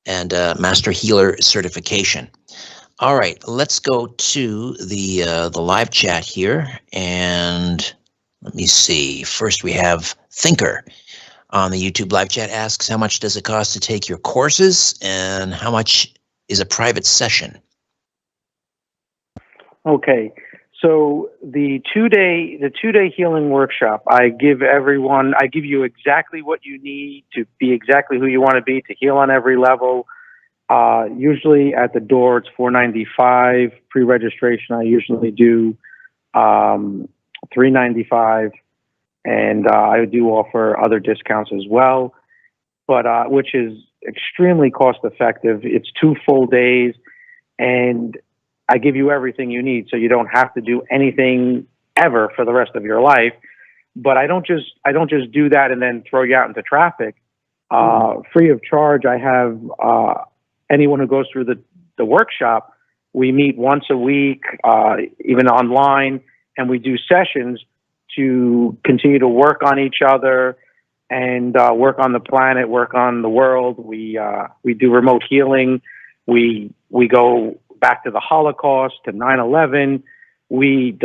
and master healer certification. All right, let's go to the live chat here, and let me see. First, we have Thinker on the YouTube live chat asks, how much does it cost to take your courses, and how much is a private session? Okay. So the two-day healing workshop, I give you exactly what you need to be exactly who you want to be, to heal on every level. Usually at the door, it's $495. Pre-registration, I usually do $395, and I do offer other discounts as well, but which is extremely cost-effective. It's 2 full days, and I give you everything you need, so you don't have to do anything ever for the rest of your life. But I don't just do that and then throw you out into traffic. Free of charge, I have anyone who goes through the workshop. We meet once a week, even online, and we do sessions to continue to work on each other and work on the planet, work on the world. We do remote healing. We go back to the Holocaust, to 9/11. We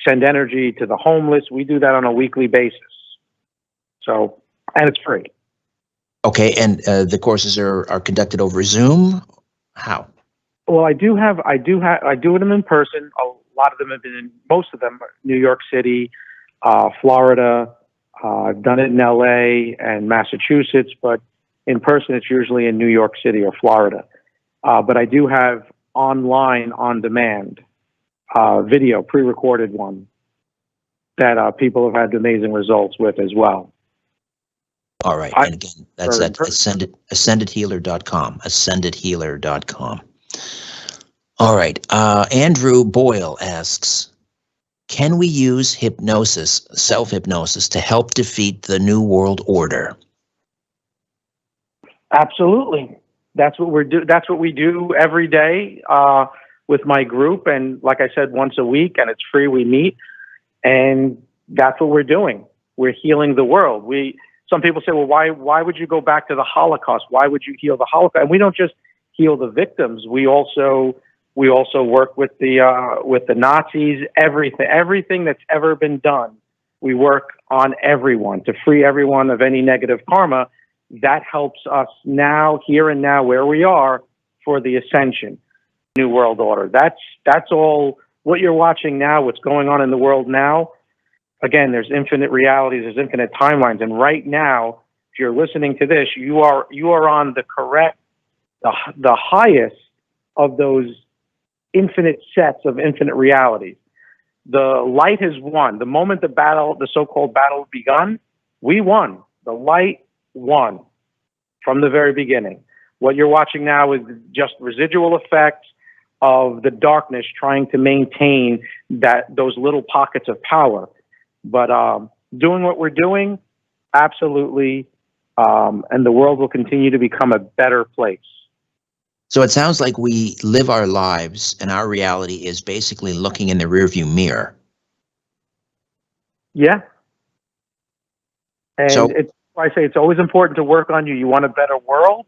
send energy to the homeless. We do that on a weekly basis. So, and it's free. Okay, and the courses are conducted over Zoom. How? Well, I do them in person. A lot of them have been most of them, New York City, Florida. I've done it in LA and Massachusetts, but in person, it's usually in New York City or Florida. But I do have online, on demand, video, pre-recorded one that people have had amazing results with as well. All right, and again, that's at ascendedhealer.com, ascendedhealer.com. All right. Andrew Boyle asks, can we use hypnosis, self-hypnosis, to help defeat the New World Order? Absolutely. That's what That's what we do every day with my group, and like I said, once a week, and it's free. We meet, and that's what we're doing. We're healing the world. Some people say, well, why would you go back to the Holocaust? Why would you heal the Holocaust? And we don't just heal the victims. We also work with the Nazis. Everything that's ever been done, we work on everyone to free everyone of any negative karma. That helps us now, here and now, where we are for the ascension, New World Order. That's all what you're watching now, what's going on in the world now. Again, there's infinite realities, there's infinite timelines. And right now, if you're listening to this, you are on the correct, the highest of those infinite sets of infinite realities. The light has won. The moment the so-called battle begun, we won. The light won from the very beginning. What you're watching now is just residual effects of the darkness trying to maintain those little pockets of power. But doing what we're doing, absolutely, and the world will continue to become a better place. So it sounds like we live our lives, and our reality is basically looking in the rearview mirror. Yeah. And So, it's why I say it's always important to work on you. You want a better world?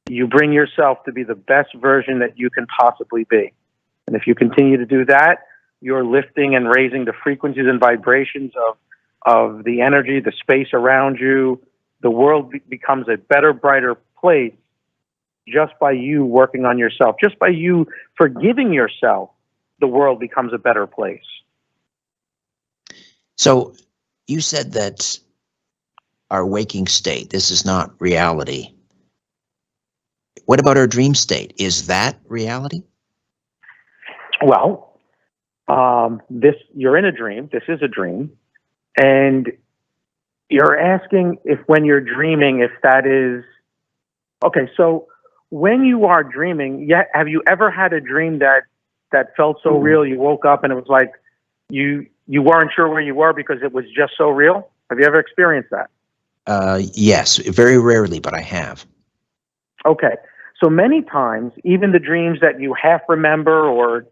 You bring yourself to be the best version that you can possibly be. And if you continue to do that, you're lifting and raising the frequencies and vibrations of the energy, the space around you. The world becomes a better, brighter place just by you working on yourself. Just by you forgiving yourself, the world becomes a better place. so you said that our waking state, this is not reality. What about our dream state? Is that reality? Well, you're in a dream. This is a dream. And you're asking if when you're dreaming, if that is, okay, so when you are dreaming, have you ever had a dream that felt so real you woke up and it was like you weren't sure where you were because it was just so real? Have you ever experienced that? Yes, very rarely, but I have. Okay. So many times, even the dreams that you half remember, or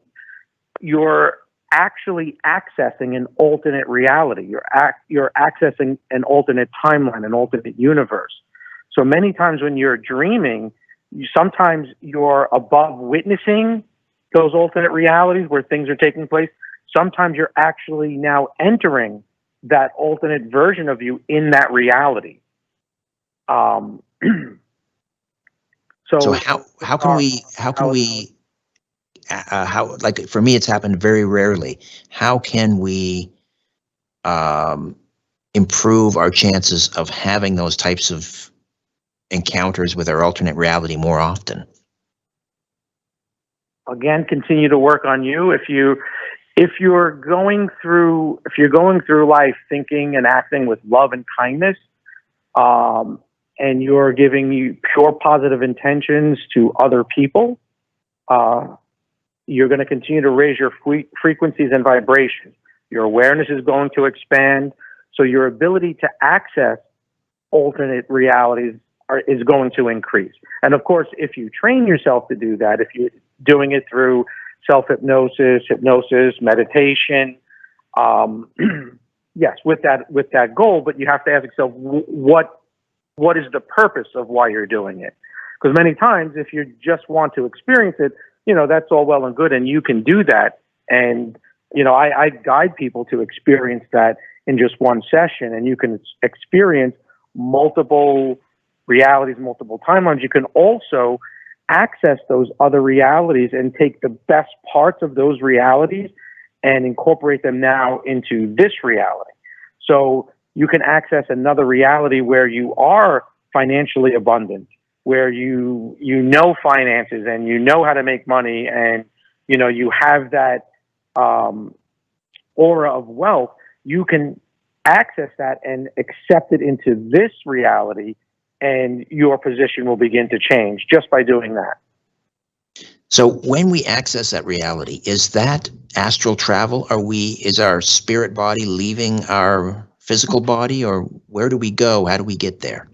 you're actually accessing an alternate reality. You're accessing an alternate timeline, an alternate universe. So many times when you're dreaming, sometimes you're above witnessing those alternate realities where things are taking place. Sometimes you're actually now entering that alternate version of you in that reality. So how can we like, for me, it's happened very rarely. How can we improve our chances of having those types of encounters with our alternate reality more often? Again, continue to work on you. If you're going through life thinking and acting with love and kindness, and you're giving you pure positive intentions to other people, you're going to continue to raise your frequencies and vibrations. Your awareness is going to expand, so your ability to access alternate realities is going to increase. And of course, if you train yourself to do that, if you're doing it through self-hypnosis, hypnosis, meditation, yes, with that goal, but you have to ask yourself, what is the purpose of why you're doing it? Because many times, if you just want to experience it, that's all well and good, and you can do that. And, I guide people to experience that in just one session, and you can experience multiple realities, multiple timelines. You can also access those other realities and take the best parts of those realities and incorporate them now into this reality. So you can access another reality where you are financially abundant, where you know finances and you know how to make money, and you have that aura of wealth. You can access that and accept it into this reality, and your position will begin to change just by doing that. So when we access that reality, is that astral travel? Is our spirit body leaving our physical body, or where do we go? How do we get there?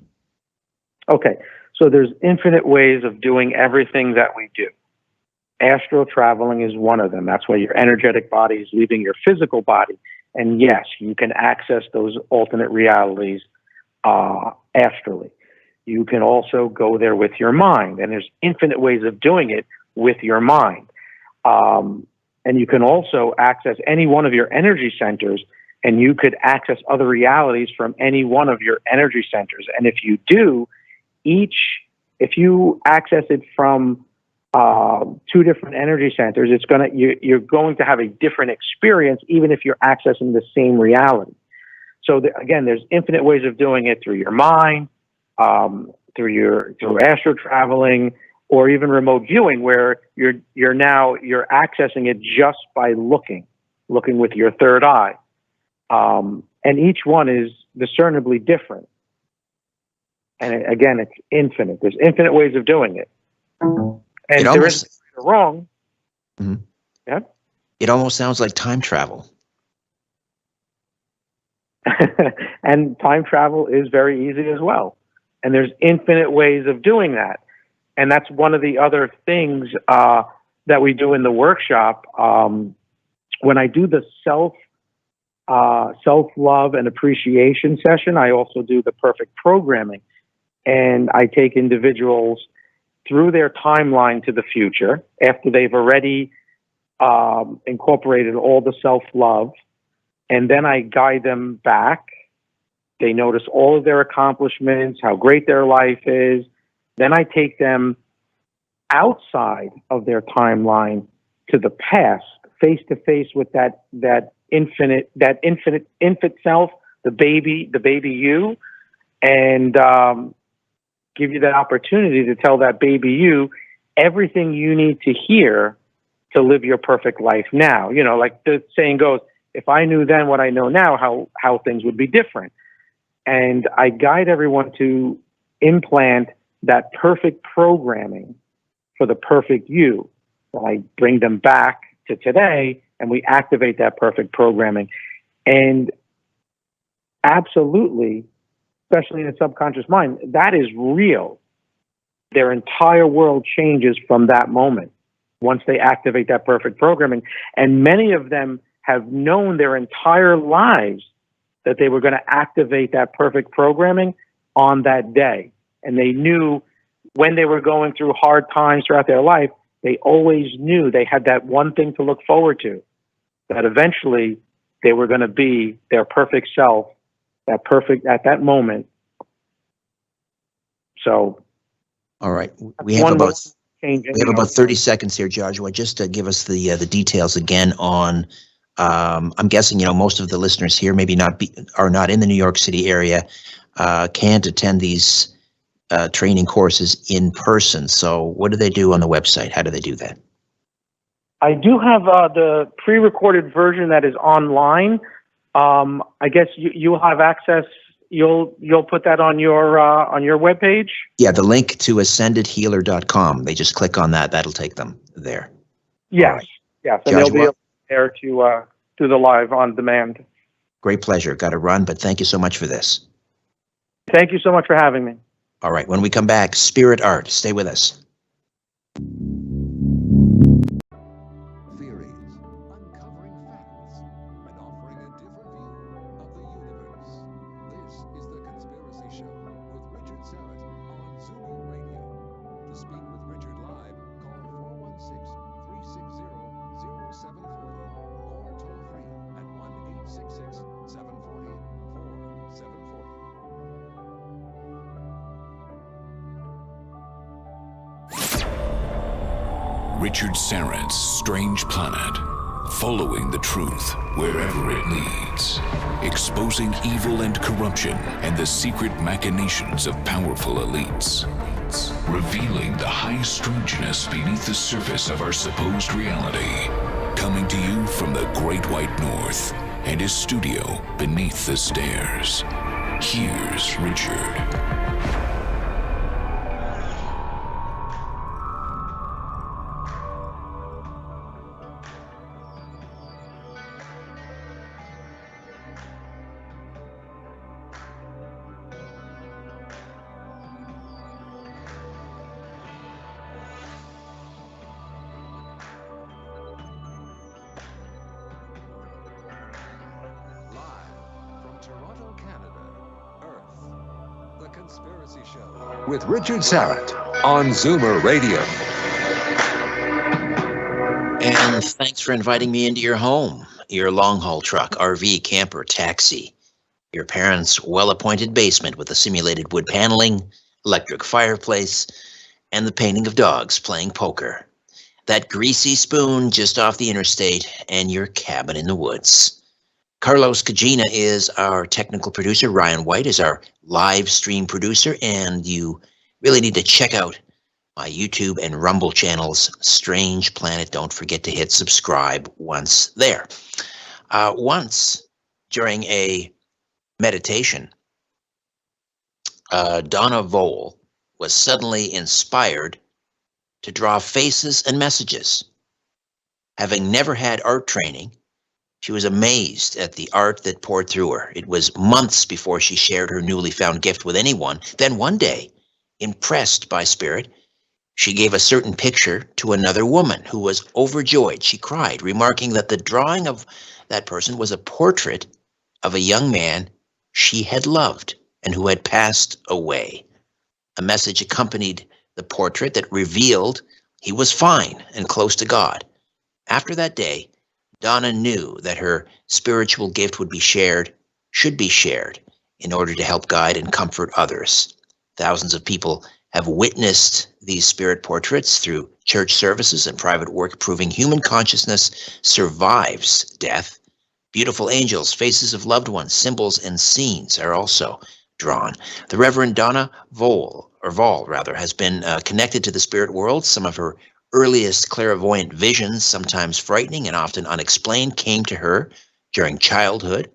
Okay, so there's infinite ways of doing everything that we do. Astral traveling is one of them. That's why your energetic body is leaving your physical body. And yes, you can access those alternate realities astrally. You can also go there with your mind, and there's infinite ways of doing it with your mind. And you can also access any one of your energy centers, and you could access other realities from any one of your energy centers. And if you do, if you access it from two different energy centers, you're going to have a different experience, even if you're accessing the same reality. So again, there's infinite ways of doing it through your mind, through astral traveling, or even remote viewing, where you're accessing it just by looking with your third eye. And each one is discernibly different. And again, it's infinite. There's infinite ways of doing it. And there isn't wrong. Mm-hmm. Yeah. It almost sounds like time travel. And time travel is very easy as well. And there's infinite ways of doing that. And that's one of the other things that we do in the workshop. When I do the self-love and appreciation session, I also do the perfect programming. And I take individuals through their timeline to the future after they've already incorporated all the self-love. And then I guide them back. They notice all of their accomplishments, how great their life is. Then I take them outside of their timeline to the past, face to face with that infinite self, the baby you, and give you that opportunity to tell that baby you everything you need to hear to live your perfect life now. You know, like the saying goes, if I knew then what I know now, how things would be different. And I guide everyone to implant that perfect programming for the perfect you. So I bring them back to today, and we activate that perfect programming. And absolutely, especially in the subconscious mind, that is real. Their entire world changes from that moment once they activate that perfect programming. And many of them have known their entire lives that they were going to activate that perfect programming on that day. And they knew when they were going through hard times throughout their life, they always knew they had that one thing to look forward to, that eventually they were going to be their perfect self, that perfect at that moment. So, all right, we have about 30 seconds here, Geozuwa. Just to give us the details again on. I'm guessing most of the listeners here maybe are not in the New York City area, can't attend these training courses in person. So, what do they do on the website? How do they do that? I do have the pre-recorded version that is online. I guess you'll have access. You'll put that on your webpage. Yeah, the link to ascendedhealer.com. They just click on that. That'll take them there. Yes, right. Yes, and they'll be able there to do the live on demand. Great pleasure. Got to run, but thank you so much for this. Thank you so much for having me. All right, when we come back, Spirit Art. Stay with us. Theories, uncovering facts, and offering a different view of the universe. This is The Conspiracy Show with Richard Serrett on Zoomer Radio. To speak with Richard live, call 416-360-0740 or toll free at 1-866-740-4740. Richard Serrett's Strange Planet. Following the truth wherever it leads. Exposing evil and corruption and the secret machinations of powerful elites. Revealing the high strangeness beneath the surface of our supposed reality. Coming to you from the Great White North and his studio beneath the stairs. Here's Richard. Conspiracy Show with Richard Sarrett on Zoomer Radio. And thanks for inviting me into your home, your long-haul truck, RV, camper, taxi, your parents' well-appointed basement with a simulated wood paneling, electric fireplace, and the painting of dogs playing poker, that greasy spoon just off the interstate, and your cabin in the woods. Carlos Cagina is our technical producer. Ryan White is our live stream producer, and you really need to check out my YouTube and Rumble channels, Strange Planet. Don't forget to hit subscribe once there. Once, during a meditation, Donna Vole was suddenly inspired to draw faces and messages. Having never had art training, she was amazed at the art that poured through her. It was months before she shared her newly found gift with anyone. Then one day, impressed by spirit, she gave a certain picture to another woman who was overjoyed. She cried, remarking that the drawing of that person was a portrait of a young man she had loved and who had passed away. A message accompanied the portrait that revealed he was fine and close to God. After that day, Donna knew that her spiritual gift should be shared in order to help guide and comfort others. Thousands of people have witnessed these spirit portraits through church services and private work, proving human consciousness survives death. Beautiful angels, faces of loved ones, symbols, and scenes are also drawn. The Reverend Donna Vole has been connected to the spirit world. Some of her earliest clairvoyant visions, sometimes frightening and often unexplained, came to her during childhood.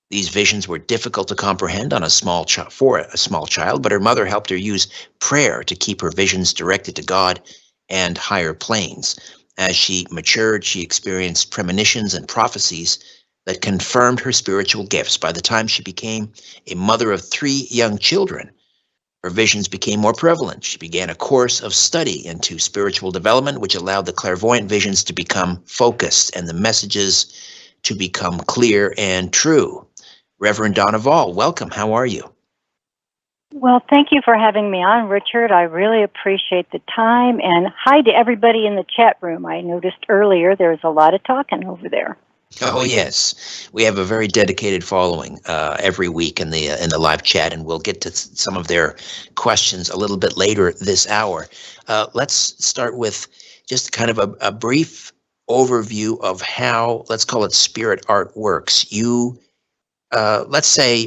These visions were difficult to comprehend for a small child, but her mother helped her use prayer to keep her visions directed to God and higher planes. As she matured, she experienced premonitions and prophecies that confirmed her spiritual gifts. By the time she became a mother of 3 young children, her visions became more prevalent. She began a course of study into spiritual development, which allowed the clairvoyant visions to become focused and the messages to become clear and true. Reverend Donna Vole, welcome. How are you? Well, thank you for having me on, Richard. I really appreciate the time. And hi to everybody in the chat room. I noticed earlier there was a lot of talking over there. Oh, yes. We have a very dedicated following every week in the live chat, and we'll get to some of their questions a little bit later this hour. Let's start with just kind of a brief overview of how, let's call it, spirit art works. Let's say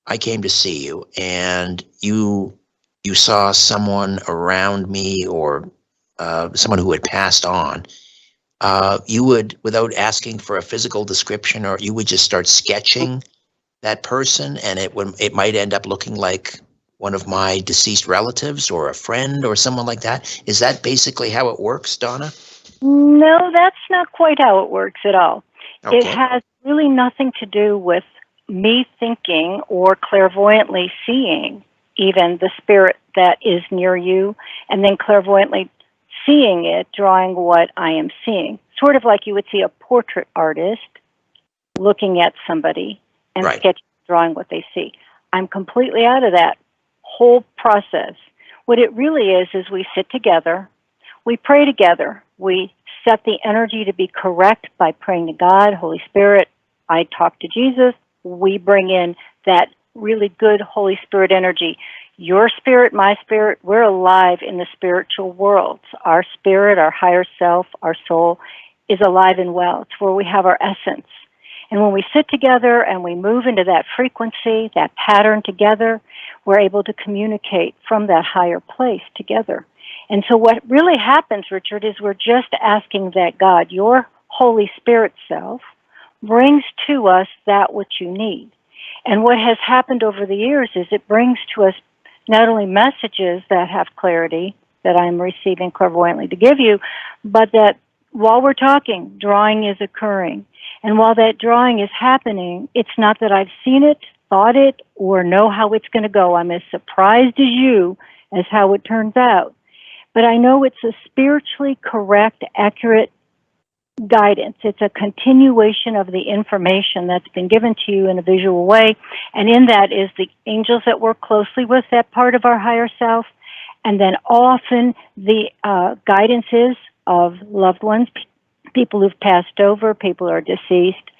I came to see you and you saw someone around me or someone who had passed on. You would, without asking for a physical description, or you would just start sketching that person, and it might end up looking like one of my deceased relatives or a friend or someone like that. Is that basically how it works, Donna? No, that's not quite how it works at all. Okay. It has really nothing to do with me thinking or clairvoyantly seeing even the spirit that is near you, and then clairvoyantly seeing it, drawing what I am seeing. Sort of like you would see a portrait artist looking at somebody and Right. sketching, drawing what they see. I'm completely out of that whole process. What it really is we sit together, we pray together, we set the energy to be correct by praying to God, Holy Spirit. I talk to Jesus. We bring in that really good Holy Spirit energy. Your spirit, my spirit, we're alive in the spiritual world. Our spirit, our higher self, our soul is alive and well. It's where we have our essence. And when we sit together and we move into that frequency, that pattern together, we're able to communicate from that higher place together. And so what really happens, Richard, is we're just asking that God, your Holy Spirit self, brings to us that which you need. And what has happened over the years is it brings to us not only messages that have clarity that I'm receiving clairvoyantly to give you, but that while we're talking, drawing is occurring. And while that drawing is happening, it's not that I've seen it, thought it, or know how it's going to go. I'm as surprised as you as how it turns out. But I know it's a spiritually correct, accurate guidance. It's a continuation of the information that's been given to you in a visual way. And in that is the angels that work closely with that part of our higher self. And then often the guidances of loved ones, people who've passed over, people who are deceased,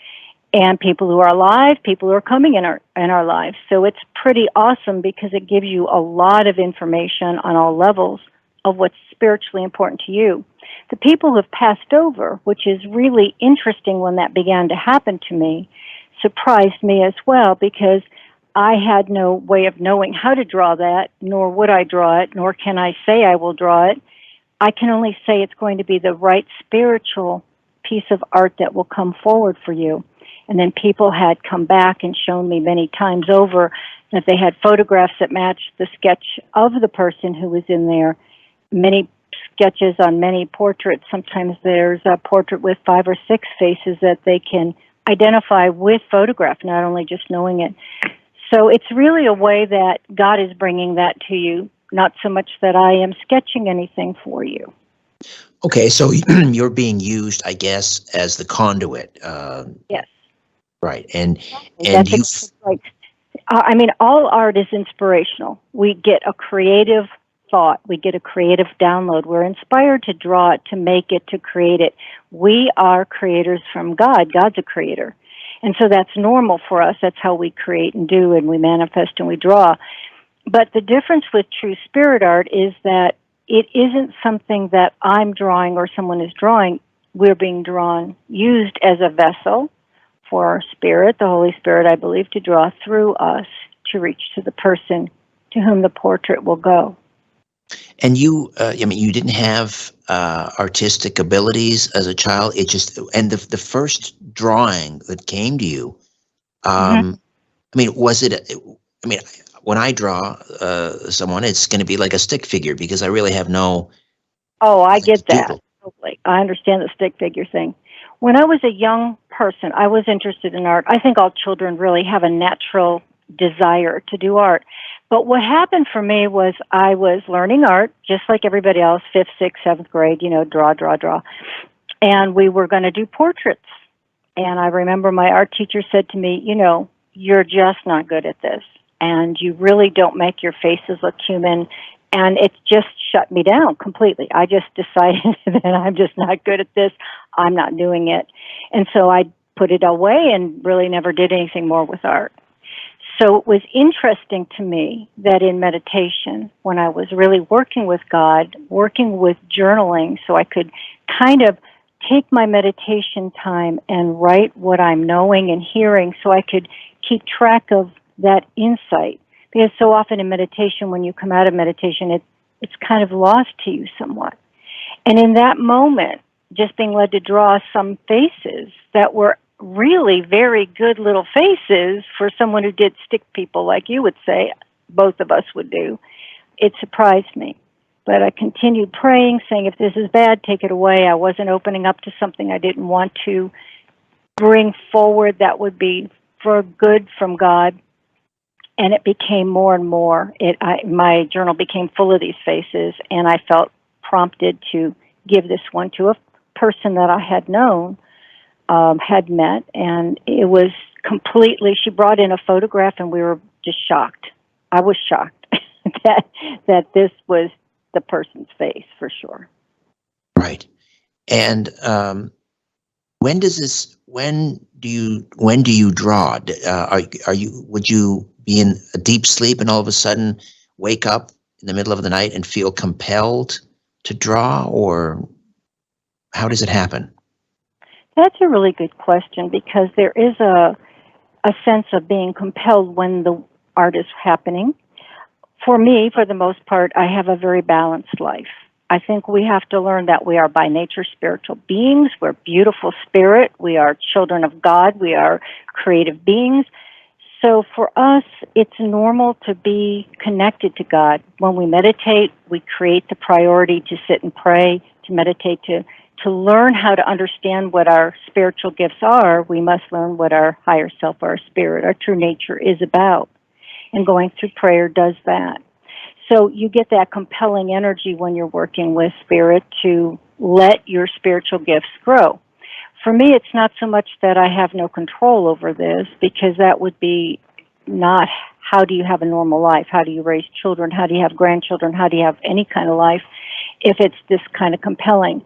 and people who are alive, people who are coming in our lives. So it's pretty awesome because it gives you a lot of information on all levels of what's spiritually important to you. The people who have passed over, which is really interesting when that began to happen to me, surprised me as well because I had no way of knowing how to draw that, nor would I draw it, nor can I say I will draw it. I can only say it's going to be the right spiritual piece of art that will come forward for you. And then people had come back and shown me many times over that they had photographs that matched the sketch of the person who was in there. Many sketches on many portraits. Sometimes there's a portrait with 5 or 6 faces that they can identify with photograph, not only just knowing it. So it's really a way that God is bringing that to you, not so much that I am sketching anything for you. Okay, so you're being used, I guess, as the conduit. Yes. Right, and that's right. I mean, all art is inspirational. We get a creative thought. We get a creative download. We're inspired to draw it, to make it, to create it. We are creators from God. God's a creator. And so that's normal for us. That's how we create and do, and we manifest and we draw. But the difference with true spirit art is that it isn't something that I'm drawing or someone is drawing. We're being drawn, used as a vessel for our spirit, the Holy Spirit, I believe, to draw through us to reach to the person to whom the portrait will go. And you, you didn't have artistic abilities as a child. It just, and the first drawing that came to you, was it? When I draw someone, it's going to be like a stick figure because I really have no. Oh, I get that. Totally. I understand the stick figure thing. When I was a young person, I was interested in art. I think all children really have a natural desire to do art. But what happened for me was I was learning art, just like everybody else, 5th, 6th, 7th grade, draw. And we were going to do portraits. And I remember my art teacher said to me, you're just not good at this. And you really don't make your faces look human. And it just shut me down completely. I just decided that I'm just not good at this. I'm not doing it. And so I put it away and really never did anything more with art. So it was interesting to me that in meditation, when I was really working with God, working with journaling, so I could kind of take my meditation time and write what I'm knowing and hearing so I could keep track of that insight. Because so often in meditation, when you come out of meditation, it's kind of lost to you somewhat. And in that moment, just being led to draw some faces that were really very good little faces for someone who did stick people like you would say, both of us would do, it surprised me. But I continued praying, saying, if this is bad, take it away. I wasn't opening up to something I didn't want to bring forward that would be for good from God. And it became more and more. My journal became full of these faces, and I felt prompted to give this one to a person that I had known, had met, and it was completely, she brought in a photograph, and we were just shocked. I was shocked that this was the person's face, for sure. Right. And when do you draw? Would you be in a deep sleep and all of a sudden wake up in the middle of the night and feel compelled to draw, or how does it happen? That's a really good question, because there is a sense of being compelled when the art is happening. For me, for the most part, I have a very balanced life. I think we have to learn that we are by nature spiritual beings. We're beautiful spirit. We are children of God. We are creative beings. So for us, it's normal to be connected to God. When we meditate, we create the priority to sit and pray, to meditate, to learn how to understand what our spiritual gifts are. We must learn what our higher self, our spirit, our true nature is about. And going through prayer does that. So you get that compelling energy when you're working with spirit to let your spiritual gifts grow. for me, it's not so much that I have no control over this, because that would be not how do you have a normal life? How do you raise children? How do you have grandchildren? How do you have any kind of life if it's this kind of compelling?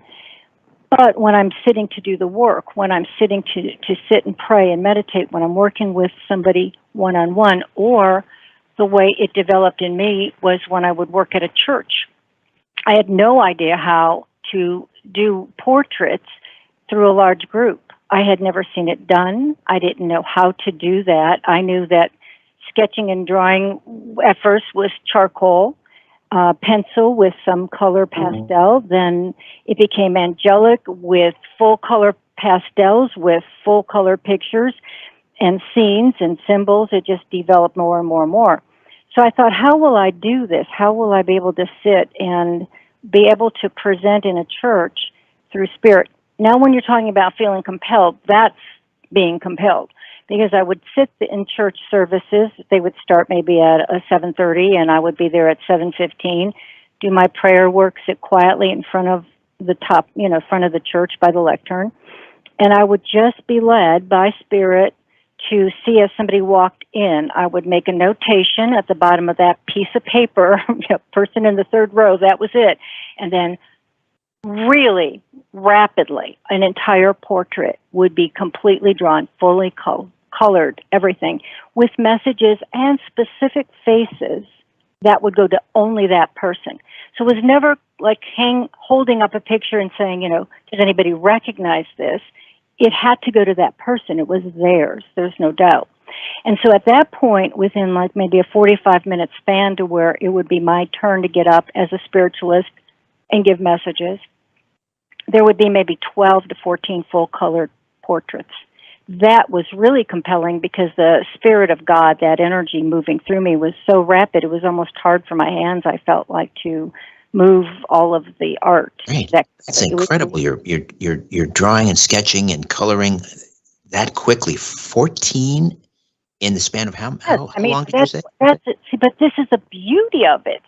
But when I'm sitting to do the work, when I'm sitting to sit and pray and meditate, when I'm working with somebody one-on-one, or the way it developed in me was when I would work at a church. I had no idea how to do portraits through a large group. I had never seen it done. I didn't know how to do that. I knew that sketching and drawing at first was charcoal, pencil with some color pastel. Then it became Angelic with full color pastels with full color pictures and scenes and symbols. It just developed more and more and more. So I thought, how will I do this? How will I be able to sit and be able to present in a church through spirit? Now, when you're talking about feeling compelled, that's being compelled. Because I would sit in church services. They would start maybe at 7:30, and I would be there at 7:15, do my prayer work, sit quietly in front of the top, front of the church by the lectern. And I would just be led by spirit to see as somebody walked in. I would make a notation at the bottom of that piece of paper, person in the third row, that was it. And then really rapidly, an entire portrait would be completely drawn, fully colored, everything, with messages and specific faces that would go to only that person. So it was never like holding up a picture and saying, does anybody recognize this? It had to go to that person. It was theirs. There's no doubt. And so at that point, within like maybe a 45-minute span to where it would be my turn to get up as a spiritualist and give messages, there would be maybe 12 to 14 full-colored portraits. That was really compelling because the Spirit of God, that energy moving through me, was so rapid, it was almost hard for my hands, I felt like, to move all of the art. Right. That's incredible. You're drawing and sketching and coloring that quickly. 14 in the span of how long did you say? See, but this is the beauty of it,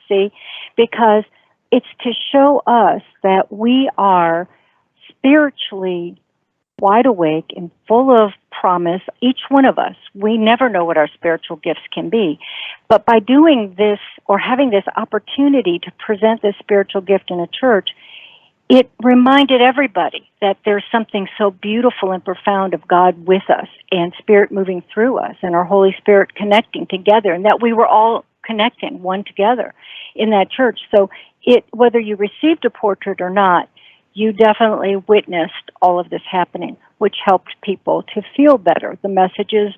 because it's to show us that we are spiritually wide awake and full of promise, each one of us. We never know what our spiritual gifts can be. But by doing this or having this opportunity to present this spiritual gift in a church, it reminded everybody that there's something so beautiful and profound of God with us and Spirit moving through us and our Holy Spirit connecting together, and that we were all connecting one together in that church. So whether you received a portrait or not, you definitely witnessed all of this happening, which helped people to feel better. The messages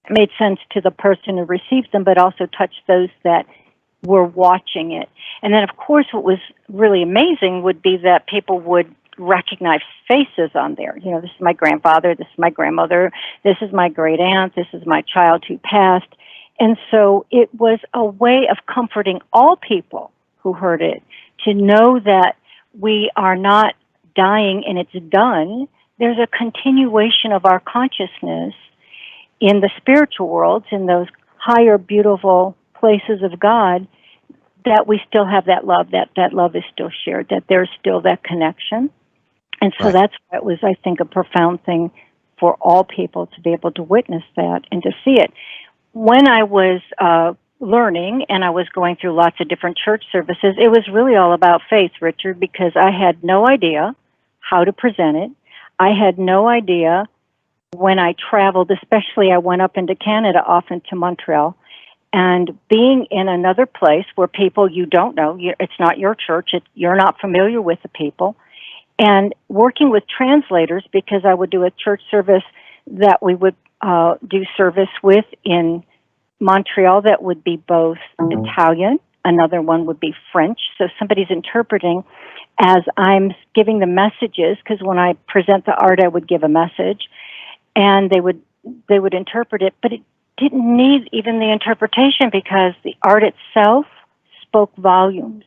made sense to the person who received them, but also touched those that were watching it. And then, of course, what was really amazing would be that people would recognize faces on there. This is my grandfather, this is my grandmother, this is my great aunt, this is my child who passed. And so it was a way of comforting all people who heard it, to know that we are not dying and it's done. There's a continuation of our consciousness in the spiritual worlds, in those higher, beautiful places of God, that we still have that love, that love is still shared, that there's still that connection. And so that's why it was, I think, a profound thing for all people to be able to witness that and to see it. When I was learning, and I was going through lots of different church services, it was really all about faith, Richard, because I had no idea how to present it. I had no idea when I traveled, especially I went up into Canada, often to Montreal, and being in another place where people you don't know, it's not your church, you're not familiar with the people, and working with translators, because I would do a church service that we would do service with in Montreal that would be both Italian, another one would be French, so somebody's interpreting as I'm giving the messages, because when I present the art, I would give a message, and they would interpret it, but it didn't need even the interpretation because the art itself spoke volumes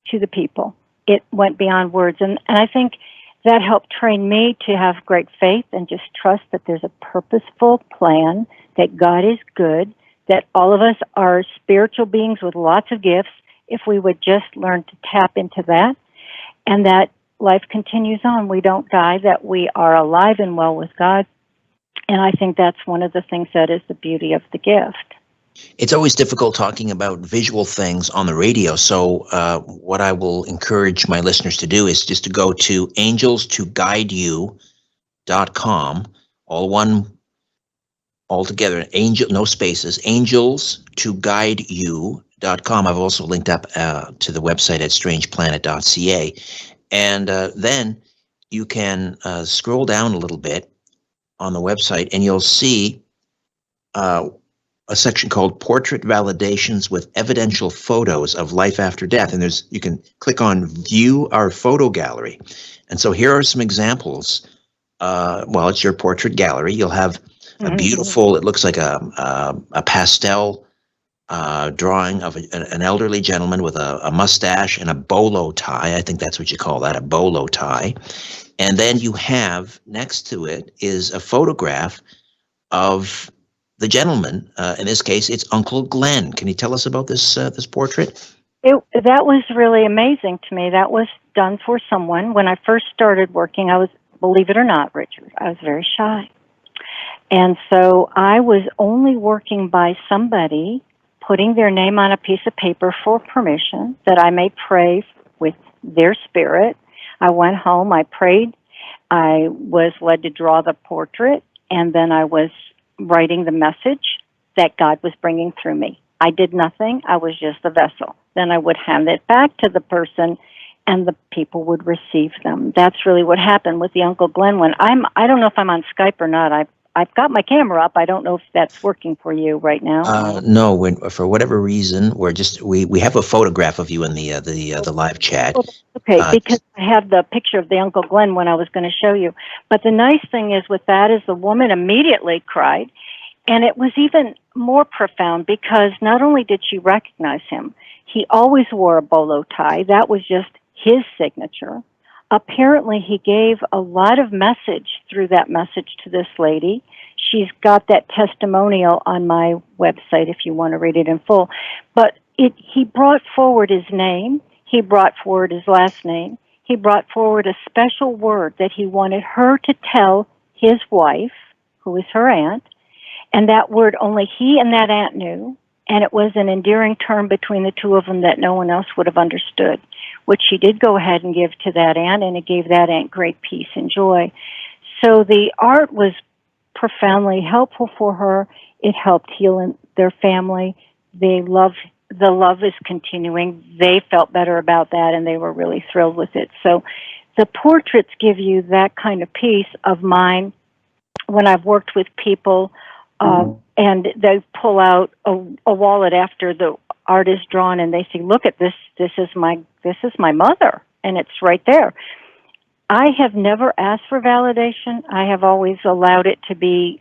to the people. It went beyond words, and I think that helped train me to have great faith and just trust that there's a purposeful plan, that God is good, that all of us are spiritual beings with lots of gifts if we would just learn to tap into that, and that life continues on. We don't die, that we are alive and well with God. And I think that's one of the things that is the beauty of the gift. It's always difficult talking about visual things on the radio, so what I will encourage my listeners to do is just to go to angelstoguideyou.com, all together, angel, no spaces, angelstoguideyou.com. I've also linked up to the website at strangeplanet.ca, and then you can scroll down a little bit on the website, and you'll see a section called Portrait Validations with Evidential Photos of Life After Death. And you can click on View Our Photo Gallery. And so here are some examples. Well, it's your portrait gallery. You'll have a beautiful, it looks like a pastel drawing of an elderly gentleman with a mustache and a bolo tie. I think that's what you call that, a bolo tie. And then you have next to it is a photograph of the gentleman. In this case, it's Uncle Glenn. Can you tell us about this portrait? That was really amazing to me. That was done for someone. When I first started working, I was, believe it or not, Richard, I was very shy. And so I was only working by somebody putting their name on a piece of paper for permission that I may pray with their spirit. I went home, I prayed, I was led to draw the portrait, and then I was writing the message that God was bringing through me. I did nothing, I was just the vessel. Then I would hand it back to the person, and the people would receive them. That's really what happened with the Uncle Glenn one. I don't know if I'm on Skype or not. I've got my camera up. I don't know if that's working for you right now. No, for whatever reason, we have a photograph of you in the live chat. Okay, because I have the picture of the Uncle Glenn one I was going to show you. But the nice thing is with that is the woman immediately cried, and it was even more profound because not only did she recognize him, he always wore a bolo tie. That was just his signature. Apparently, he gave a lot of message through that message to this lady. She's got that testimonial on my website if you want to read it in full. But he brought forward his name. He brought forward his last name. He brought forward a special word that he wanted her to tell his wife, who is her aunt. And that word only he and that aunt knew. And it was an endearing term between the two of them that no one else would have understood, which she did go ahead and give to that aunt, and it gave that aunt great peace and joy. So the art was profoundly helpful for her. It helped heal their family. The love is continuing. They felt better about that, and they were really thrilled with it. So the portraits give you that kind of peace of mind. When I've worked with people, and they pull out a wallet after the art is drawn, and they say, "Look at this. This is my mother," and it's right there. I have never asked for validation. I have always allowed it to be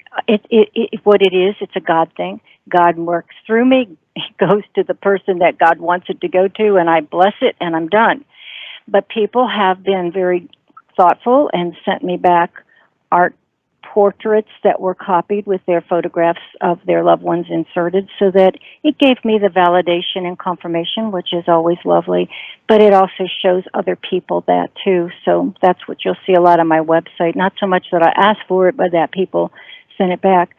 what it is. It's a God thing. God works through me. It goes to the person that God wants it to go to, and I bless it, and I'm done. But people have been very thoughtful and sent me back art portraits that were copied with their photographs of their loved ones inserted, so that it gave me the validation and confirmation, which is always lovely, but it also shows other people that too. So that's what you'll see a lot on my website. Not so much that I asked for it, but that people sent it back.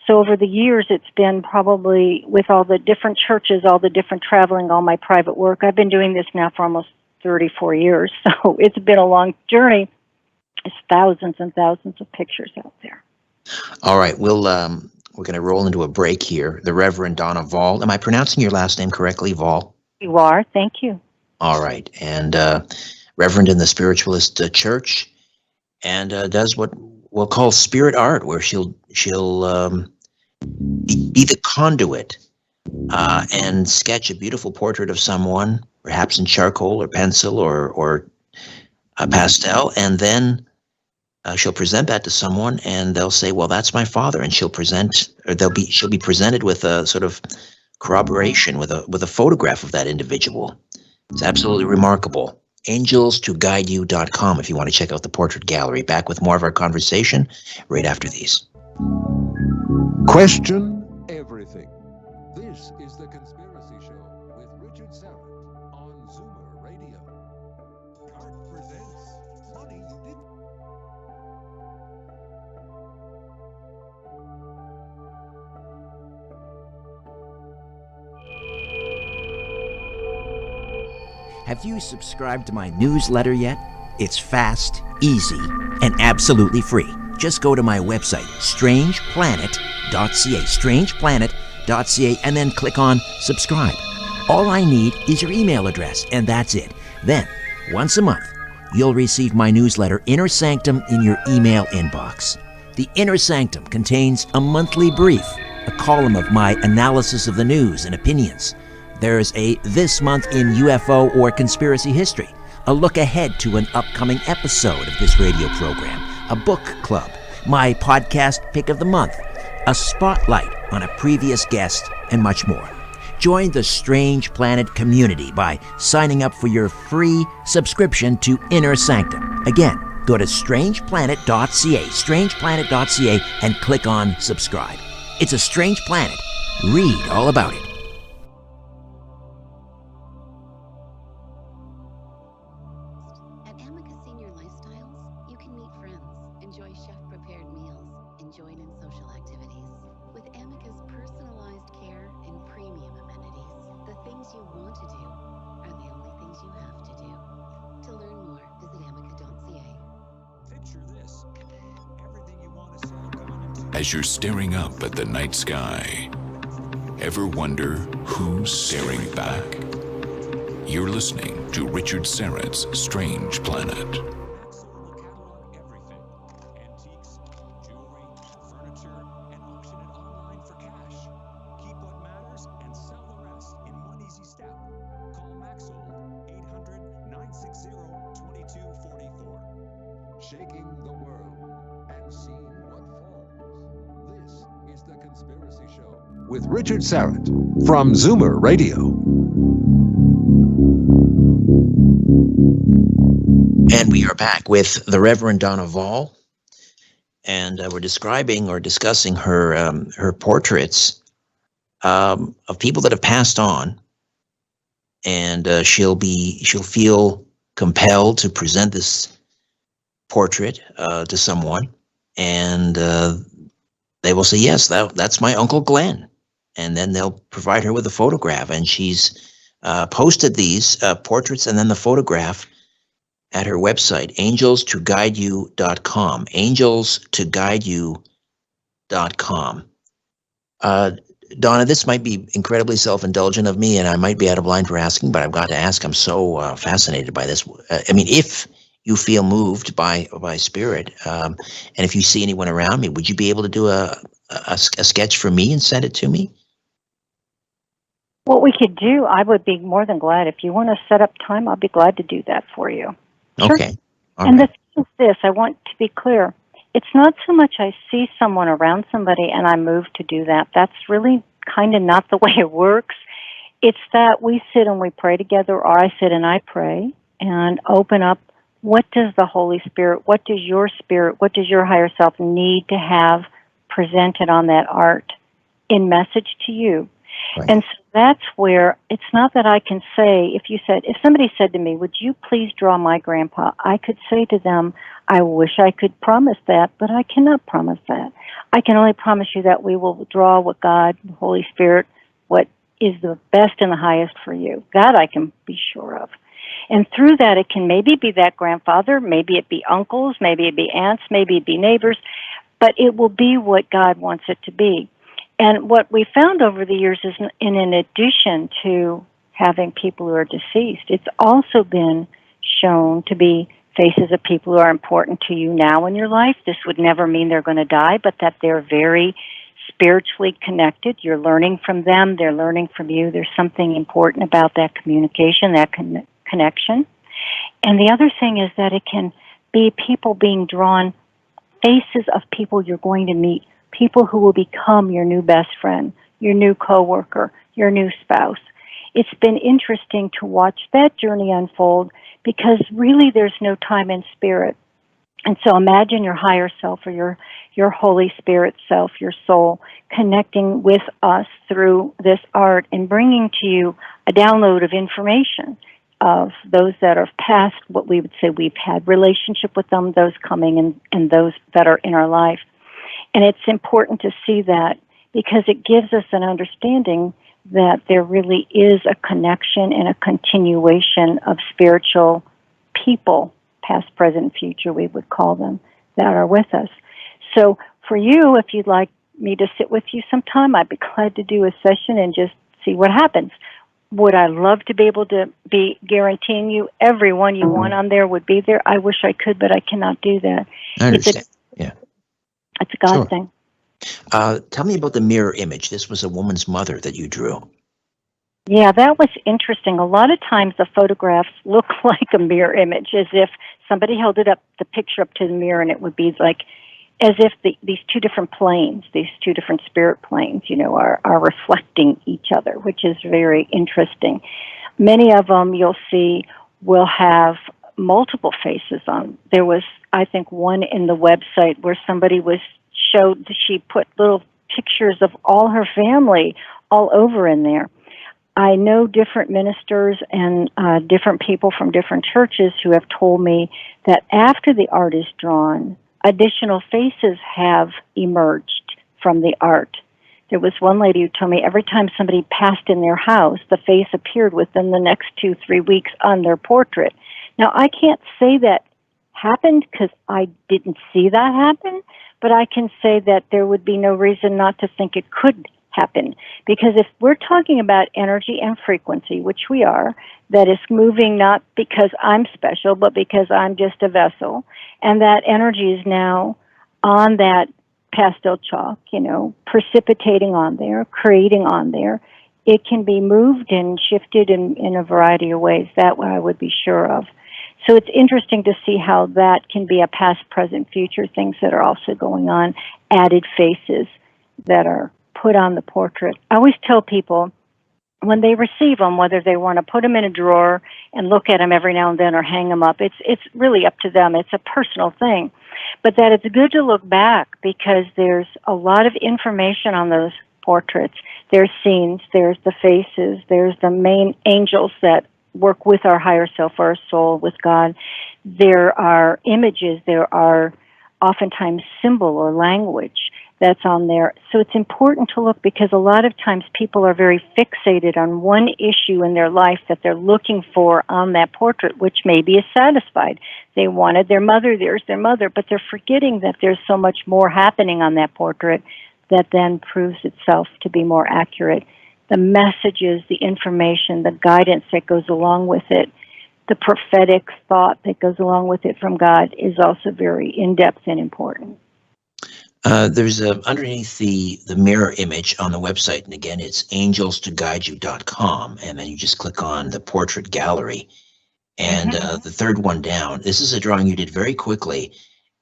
So over the years, it's been probably with all the different churches, all the different traveling, all my private work. I've been doing this now for almost 34 years, so it's been a long journey. There's thousands and thousands of pictures out there. All right, we're going to roll into a break here. The Reverend Donna Vall. Am I pronouncing your last name correctly, Vall? You are. Thank you. All right, and Reverend in the Spiritualist Church, and does what we'll call spirit art, where she'll be the conduit and sketch a beautiful portrait of someone, perhaps in charcoal or pencil or a pastel, and then she'll present that to someone, and they'll say, "Well, that's my father," and she'll be presented with a sort of corroboration with a photograph of that individual. It's absolutely remarkable. AngelsToGuideYou.com if you want to check out the portrait gallery. Back with more of our conversation right after these. Question everything. This is The Conspiracy Show with Richard Serrett on Zoomer Radio. CART presents Have you subscribed to my newsletter yet? It's fast, easy, and absolutely free. Just go to my website, strangeplanet.ca, strangeplanet.ca, and then click on subscribe. All I need is your email address, and that's it. Then, once a month, you'll receive my newsletter, Inner Sanctum, in your email inbox. The Inner Sanctum contains a monthly brief, a column of my analysis of the news and opinions. There's a This Month in UFO or Conspiracy History, a look ahead to an upcoming episode of this radio program, a book club, my podcast pick of the month, a spotlight on a previous guest, and much more. Join the Strange Planet community by signing up for your free subscription to Inner Sanctum. Again, go to strangeplanet.ca, and click on subscribe. It's a strange planet. Read all about it. At Amica Senior Lifestyles, you can meet friends, enjoy chef-prepared meals, and join in social activities. With Amica's personalized care and premium amenities, the things you want to do are the only things you have to do. To learn more, visit amica.ca. Picture this. Everything you want is all gone into... As you're staring up at the night sky, ever wonder who's staring back? You're listening to Richard Serrett's Strange Planet. Axel will catalog everything. Antiques, jewelry, furniture, and auction it online for cash. Keep what matters and sell the rest in one easy step. Call Maxold 800-960-2244. Shaking the world and seeing what falls. This is The Conspiracy Show with Richard Serrett from Zoomer Radio. And we are back with the Reverend Donna Vall, and we're describing or discussing her portraits of people that have passed on, and she'll feel compelled to present this portrait to someone, and they will say, yes, that's my Uncle Glenn, and then they'll provide her with a photograph, and she's posted these portraits and then the photograph at her website, angelstoguideyou.com, angelstoguideyou.com. Donna, this might be incredibly self-indulgent of me, and I might be out of line for asking, but I've got to ask. I'm so fascinated by this. I mean, if you feel moved by spirit, and if you see anyone around me, would you be able to do a sketch for me and send it to me? What we could do, I would be more than glad. If you want to set up time, I'll be glad to do that for you. Okay. All And right. the thing is this, I want to be clear. It's not so much I see someone around somebody and I move to do that. That's really kind of not the way it works. It's that we sit and we pray together, or I sit and I pray and open up. What does the Holy Spirit, what does your spirit, what does your higher self need to have presented on that art in message to you? Right. And so that's where it's not that I can say, if somebody said to me, would you please draw my grandpa? I could say to them, I wish I could promise that, but I cannot promise that. I can only promise you that we will draw what God, the Holy Spirit, what is the best and the highest for you. That I can be sure of. And through that, it can maybe be that grandfather, maybe it be uncles, maybe it be aunts, maybe it be neighbors, but it will be what God wants it to be. And what we found over the years is, in addition to having people who are deceased, it's also been shown to be faces of people who are important to you now in your life. This would never mean they're going to die, but that they're very spiritually connected. You're learning from them. They're learning from you. There's something important about that communication, that connection. And the other thing is that it can be people being drawn, faces of people you're going to meet, people who will become your new best friend, your new coworker, your new spouse. It's been interesting to watch that journey unfold, because really there's no time in spirit. And so imagine your higher self, or your Holy Spirit self, your soul, connecting with us through this art and bringing to you a download of information of those that are past, what we would say we've had relationship with them, those coming, and those that are in our life. And it's important to see that, because it gives us an understanding that there really is a connection and a continuation of spiritual people, past, present, future, we would call them, that are with us. So for you, if you'd like me to sit with you sometime, I'd be glad to do a session and just see what happens. Would I love to be able to be guaranteeing you everyone you want on there would be there? I wish I could, but I cannot do that. I understand. It's a God Sure. thing. Tell me about the mirror image. This was a woman's mother that you drew. Yeah, that was interesting. A lot of times the photographs look like a mirror image, as if somebody held it up, the picture up to the mirror, and it would be like as if these two different planes, these two different spirit planes, are reflecting each other, which is very interesting. Many of them you'll see will have multiple faces on. There was, I think, one in the website where somebody she put little pictures of all her family all over in there. I know different ministers and different people from different churches who have told me that after the art is drawn, additional faces have emerged from the art. There was one lady who told me every time somebody passed in their house, the face appeared within the next 2-3 weeks on their portrait. Now, I can't say that happened because I didn't see that happen, but I can say that there would be no reason not to think it could happen. Because if we're talking about energy and frequency, which we are, that is moving not because I'm special, but because I'm just a vessel, and that energy is now on that pastel chalk, precipitating on there, creating on there, it can be moved and shifted in a variety of ways. That I would be sure of. So it's interesting to see how that can be a past, present, future, things that are also going on, added faces that are put on the portrait. I always tell people when they receive them, whether they want to put them in a drawer and look at them every now and then or hang them up, it's really up to them. It's a personal thing. But that it's good to look back because there's a lot of information on those portraits. There's scenes, there's the faces, there's the main angels that work with our higher self, our soul, with God. There are images, there are oftentimes symbol or language that's on there. So it's important to look because a lot of times people are very fixated on one issue in their life that they're looking for on that portrait, which maybe is satisfied. They wanted their mother, there's their mother, but they're forgetting that there's so much more happening on that portrait that then proves itself to be more accurate. The messages, the information, the guidance that goes along with it, the prophetic thought that goes along with it from God is also very in-depth and important. There's underneath the mirror image on the website, and again, it's angelstoguideyou.com, and then you just click on the portrait gallery. And the third one down, this is a drawing you did very quickly.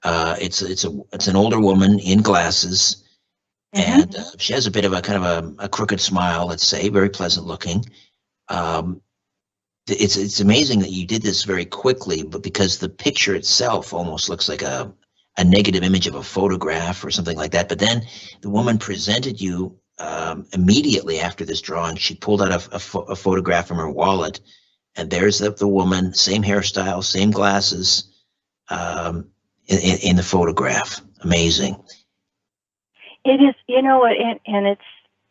It's an older woman in glasses, and she has a bit of a kind of a crooked smile, let's say, very pleasant looking. It's amazing that you did this very quickly, but because the picture itself almost looks like a negative image of a photograph or something like that. But then the woman presented you immediately after this drawing. She pulled out a photograph from her wallet, and there's the woman, same hairstyle, same glasses in the photograph. Amazing. It is, and it's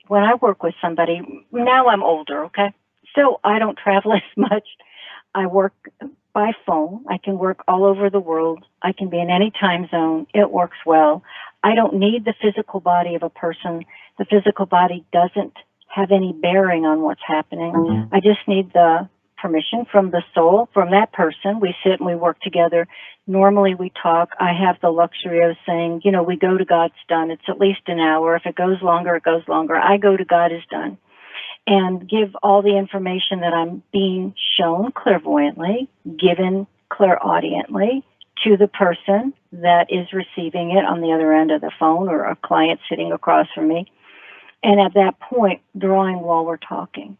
when I work with somebody, now I'm older, okay? So I don't travel as much. I work by phone. I can work all over the world. I can be in any time zone. It works well. I don't need the physical body of a person. The physical body doesn't have any bearing on what's happening. I just need the permission from the soul, from that person. We sit and we work together. Normally we talk. I have the luxury of saying, we go to God's done. It's at least an hour. If it goes longer, it goes longer. I go to God is done. And give all the information that I'm being shown clairvoyantly, given clairaudiently to the person that is receiving it on the other end of the phone or a client sitting across from me. And at that point, drawing while we're talking.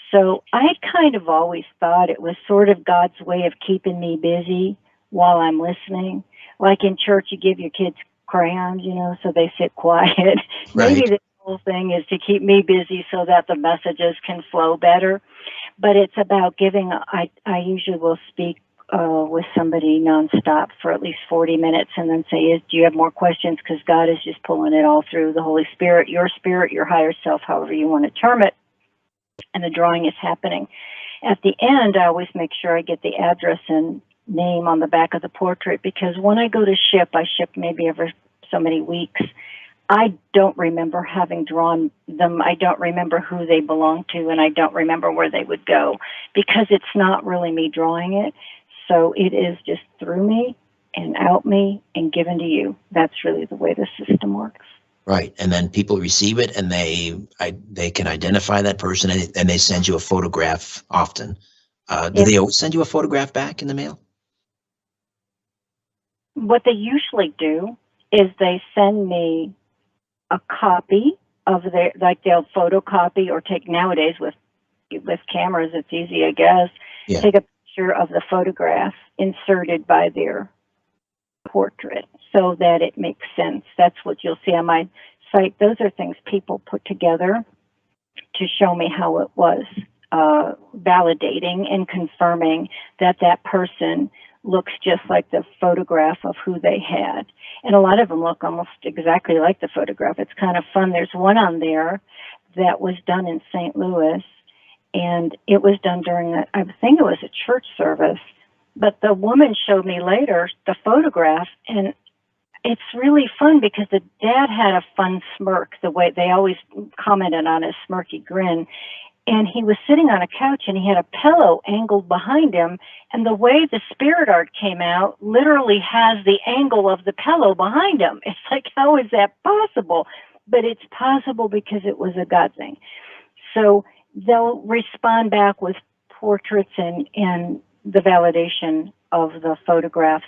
So I kind of always thought it was sort of God's way of keeping me busy while I'm listening. Like in church, you give your kids crayons, so they sit quiet. Right. Maybe the whole thing is to keep me busy so that the messages can flow better. But it's about giving, I usually will speak with somebody nonstop for at least 40 minutes and then say, do you have more questions? Because God is just pulling it all through, the Holy Spirit, your your higher self, however you want to term it. and the drawing is happening. At the end, I always make sure I get the address and name on the back of the portrait, because when I go to ship, I ship maybe every so many weeks. I don't remember having drawn them. I don't remember who they belong to, and I don't remember where they would go, because it's not really me drawing it. So it is just through me and out me and given to you. That's really the way the system works. Right, and then people receive it, and they can identify that person, and they send you a photograph often. Do they always send you a photograph back in the mail? What they usually do is they send me a copy of their, like they'll photocopy or take, nowadays with cameras, it's easy, I guess, take a picture of the photograph inserted by their portrait so that it makes sense. That's what you'll see on my site. Those are things people put together to show me how it was, validating and confirming that that person looks just like the photograph of who they had. And a lot of them look almost exactly like the photograph. It's kind of fun. There's one on there that was done in St. Louis, and it was done during, I think it was a church service, but the woman showed me later the photograph, and it's really fun because the dad had a fun smirk, the way they always commented on his smirky grin. And he was sitting on a couch, and he had a pillow angled behind him. And the way the spirit art came out literally has the angle of the pillow behind him. It's like, how is that possible? But it's possible because it was a God thing. So they'll respond back with portraits and the validation of the photographs.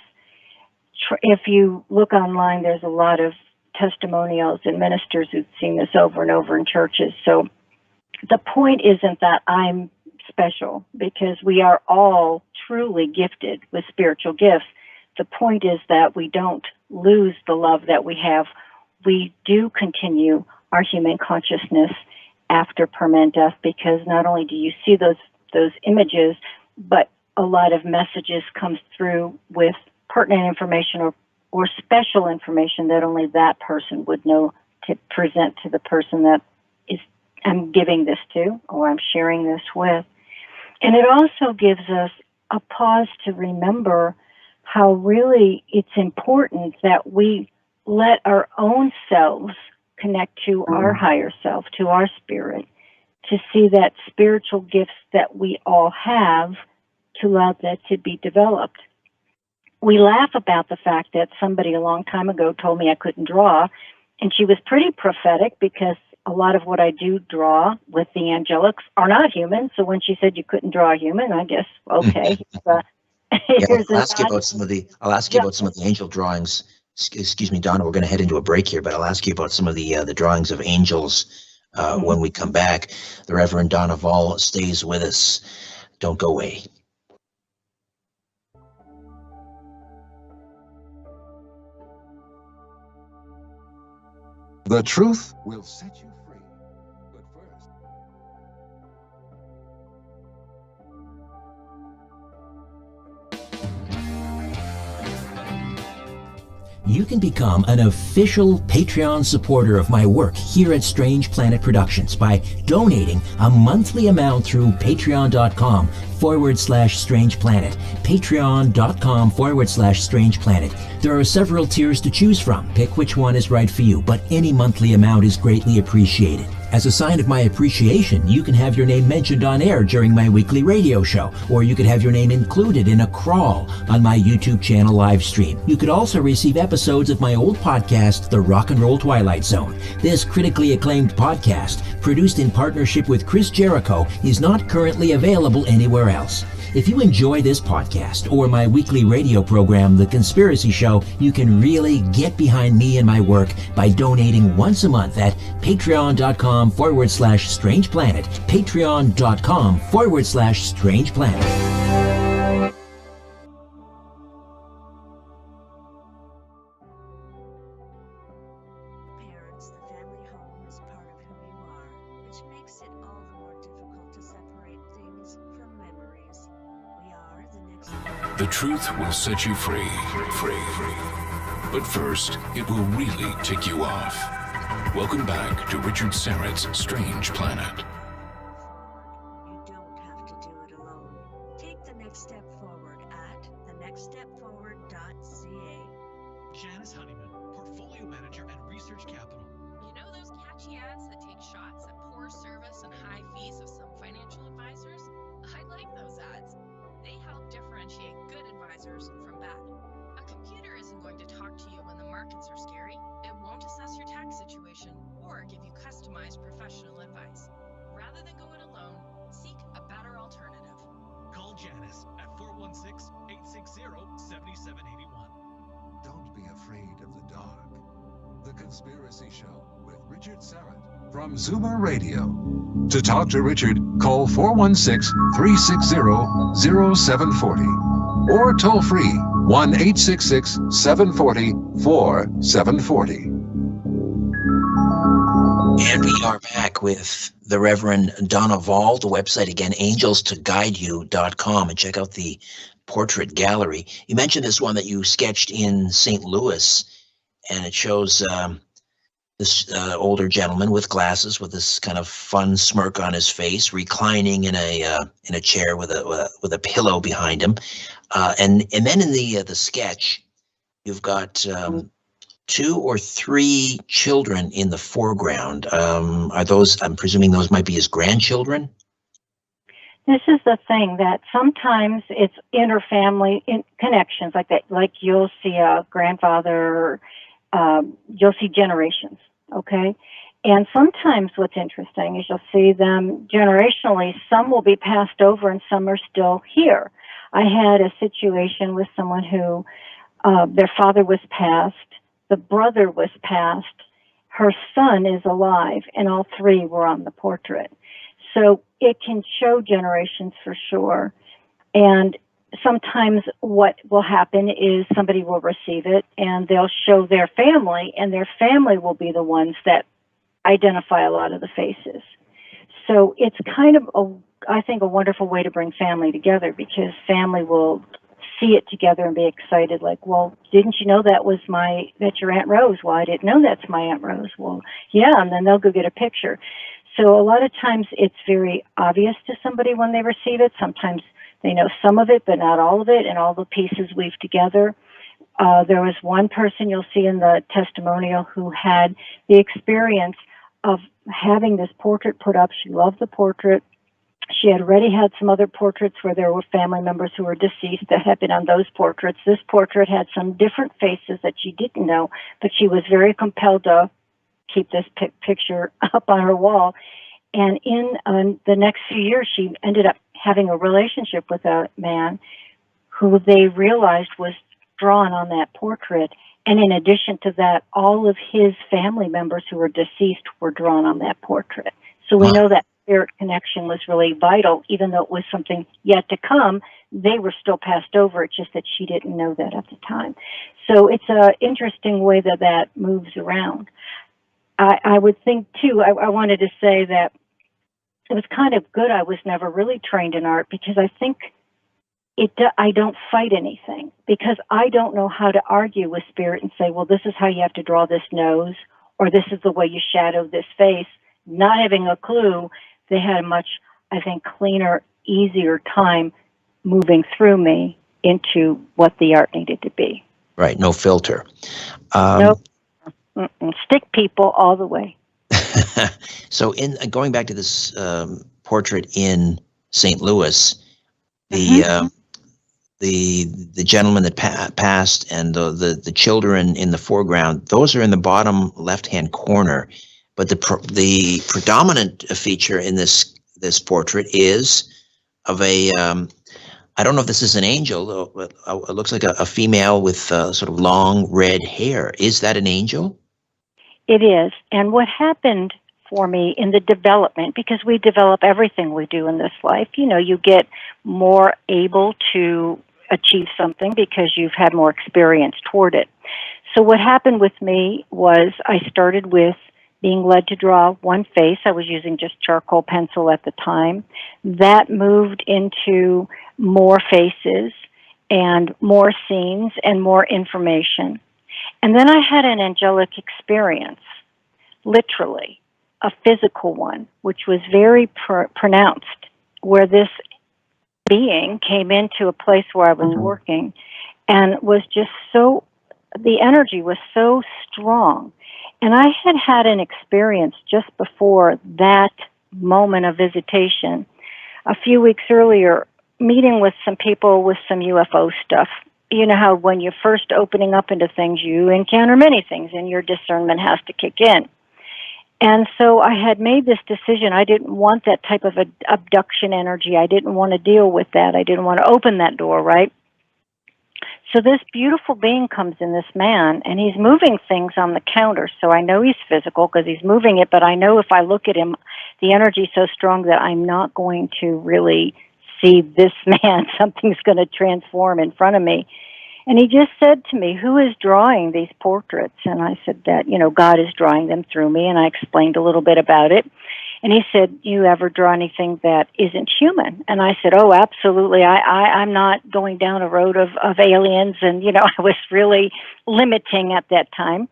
If you look online, there's a lot of testimonials and ministers who've seen this over and over in churches. So the point isn't that I'm special, because we are all truly gifted with spiritual gifts. The point is that we don't lose the love that we have. We do continue our human consciousness after permanent death, because not only do you see those images, but a lot of messages comes through with pertinent information or special information that only that person would know to present to the person that is I'm giving this to, or I'm sharing this with. And it also gives us a pause to remember how really it's important that we let our own selves connect to our higher self, to our spirit, to see that spiritual gifts that we all have, to allow that to be developed. We laugh about the fact that somebody a long time ago told me I couldn't draw, and she was pretty prophetic, because a lot of what I do draw with the angelics are not human. So when she said you couldn't draw a human, I guess, okay. I'll ask you about some of the angel drawings. Excuse me, Donna, we're going to head into a break here, but I'll ask you about some of the drawings of angels when we come back. The Reverend Donna Vall stays with us. Don't go away. The truth will set you free. But first, You can become an official Patreon supporter of my work here at Strange Planet Productions by donating a monthly amount through patreon.com/Strange Planet. Patreon.com/Strange Planet. There are several tiers to choose from. Pick which one is right for you, but any monthly amount is greatly appreciated. As a sign of my appreciation, you can have your name mentioned on air during my weekly radio show, or you could have your name included in a crawl on my YouTube channel live stream. You could also receive episodes of my old podcast, The Rock and Roll Twilight Zone. This critically acclaimed podcast, produced in partnership with Chris Jericho, is not currently available anywhere else. If you enjoy this podcast or my weekly radio program, The Conspiracy Show, you can really get behind me and my work by donating once a month at patreon.com/Strange Planet. Patreon.com/Strange Planet. The truth will set you free. But first, it will really tick you off. Welcome back to Richard Syrett's Strange Planet. TV ads that take shots at poor service and high fees of some financial advisors? I like those ads. They help differentiate good advisors from bad. A computer isn't going to talk to you when the markets are scary. It won't assess your tax situation or give you customized professional advice. Rather than go it alone, seek a better alternative. Call Janice at 416-860-7781. Don't be afraid of the dark. The Conspiracy Show with Richard Serrett from Zoomer Radio. To talk to Richard, call 416-360-0740 or toll free 1-866-740-4740. And we are back with the Reverend Donna Vall. The website again, angelstoguideyou.com, and check out the portrait gallery. You mentioned this one that you sketched in St. Louis, and it shows this older gentleman with glasses with this kind of fun smirk on his face, reclining in a chair with a pillow behind him, and then in the sketch, you've got 2 or 3 children in the foreground. Are those? I'm presuming those might be his grandchildren. This is the thing, that sometimes it's interfamily connections like that. Like you'll see a grandfather, you'll see generations, okay? And sometimes what's interesting is you'll see them generationally, some will be passed over and some are still here. I had a situation with someone who their father was passed, the brother was passed, her son is alive, and all 3 were on the portrait. So it can show generations for sure. And sometimes what will happen is somebody will receive it and they'll show their family, and their family will be the ones that identify a lot of the faces. So it's kind of, I think, a wonderful way to bring family together, because family will see it together and be excited, like, well, didn't you know that's your Aunt Rose? Well, I didn't know that's my Aunt Rose. Well, yeah, and then they'll go get a picture. So a lot of times it's very obvious to somebody when they receive it. Sometimes they know some of it, but not all of it, and all the pieces weave together. There was one person you'll see in the testimonial who had the experience of having this portrait put up. She loved the portrait. She had already had some other portraits where there were family members who were deceased that had been on those portraits. This portrait had some different faces that she didn't know, but she was very compelled to keep this picture up on her wall. And in the next few years, she ended up having a relationship with a man who they realized was drawn on that portrait. And in addition to that, all of his family members who were deceased were drawn on that portrait. So we know that spirit connection was really vital, even though it was something yet to come. They were still passed over. It's just that she didn't know that at the time. So it's an interesting way that moves around. I would think, too, I wanted to say that it was kind of good I was never really trained in art, because I think I don't fight anything, because I don't know how to argue with spirit and say, well, this is how you have to draw this nose, or this is the way you shadow this face. Not having a clue, they had a much, I think, cleaner, easier time moving through me into what the art needed to be. Right, no filter. Nope. Stick people all the way. So in going back to this portrait in St. Louis, the gentleman that passed and the children in the foreground, those are in the bottom left-hand corner. But the predominant feature in this portrait is of a I don't know if this is an angel. It looks like a female with sort of long red hair. Is that an angel? It is. And what happened for me in the development, because we develop everything we do in this life, you get more able to achieve something because you've had more experience toward it. So what happened with me was I started with being led to draw one face. I was using just charcoal pencil at the time. That moved into more faces and more scenes and more information. And then I had an angelic experience, literally, a physical one, which was very pronounced, where this being came into a place where I was working and was just so, the energy was so strong. And I had had an experience just before that moment of visitation a few weeks earlier, meeting with some people with some UFO stuff. You know how when you're first opening up into things, you encounter many things and your discernment has to kick in. And so I had made this decision. I didn't want that type of abduction energy. I didn't want to deal with that. I didn't want to open that door, right? So this beautiful being comes in, this man, and he's moving things on the counter. So I know he's physical because he's moving it, but I know if I look at him, the energy's so strong that I'm not going to really see this man. Something's going to transform in front of me. And he just said to me, who is drawing these portraits? And I said that, God is drawing them through me. And I explained a little bit about it. And he said, you ever draw anything that isn't human? And I said, oh, absolutely. I'm not going down a road of aliens. And, I was really limiting at that time.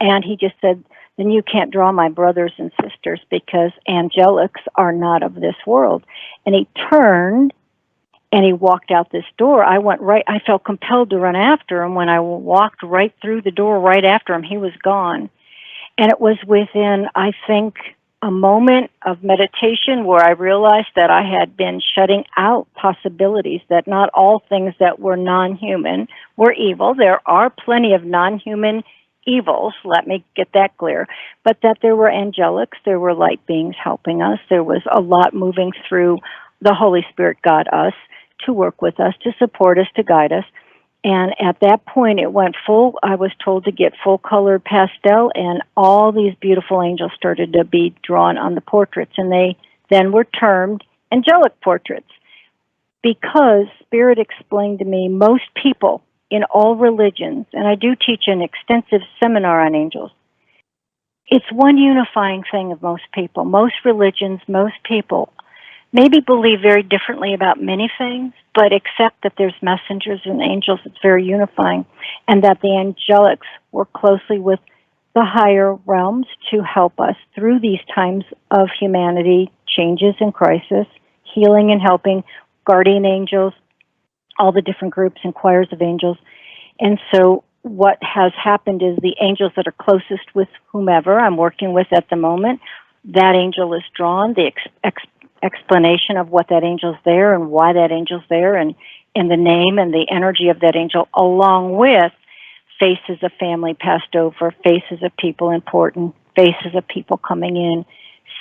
And he just said, then you can't draw my brothers and sisters because angelics are not of this world. And he turned and he walked out this door. I felt compelled to run after him. When I walked right through the door right after him, he was gone. And it was within, I think, a moment of meditation where I realized that I had been shutting out possibilities, that not all things that were non-human were evil. There are plenty of non-human evils, let me get that clear, but that there were angelics, there were light beings helping us. There was a lot moving through the Holy Spirit, God, us, to work with us, to support us, to guide us. And at that point, it went full. I was told to get full colored pastel, and all these beautiful angels started to be drawn on the portraits, and they then were termed angelic portraits because Spirit explained to me most people in all religions, and I do teach an extensive seminar on angels, it's one unifying thing of most people. Most religions, most people maybe believe very differently about many things, but accept that there's messengers and angels. It's very unifying, and that the angelics work closely with the higher realms to help us through these times of humanity, changes and crisis, healing and helping, guardian angels, all the different groups and choirs of angels. And so what has happened is the angels that are closest with whomever I'm working with at the moment, that angel is drawn, the explanation of what that angel's there and why that angel's there, and the name and the energy of that angel, along with faces of family passed over, faces of people important, faces of people coming in,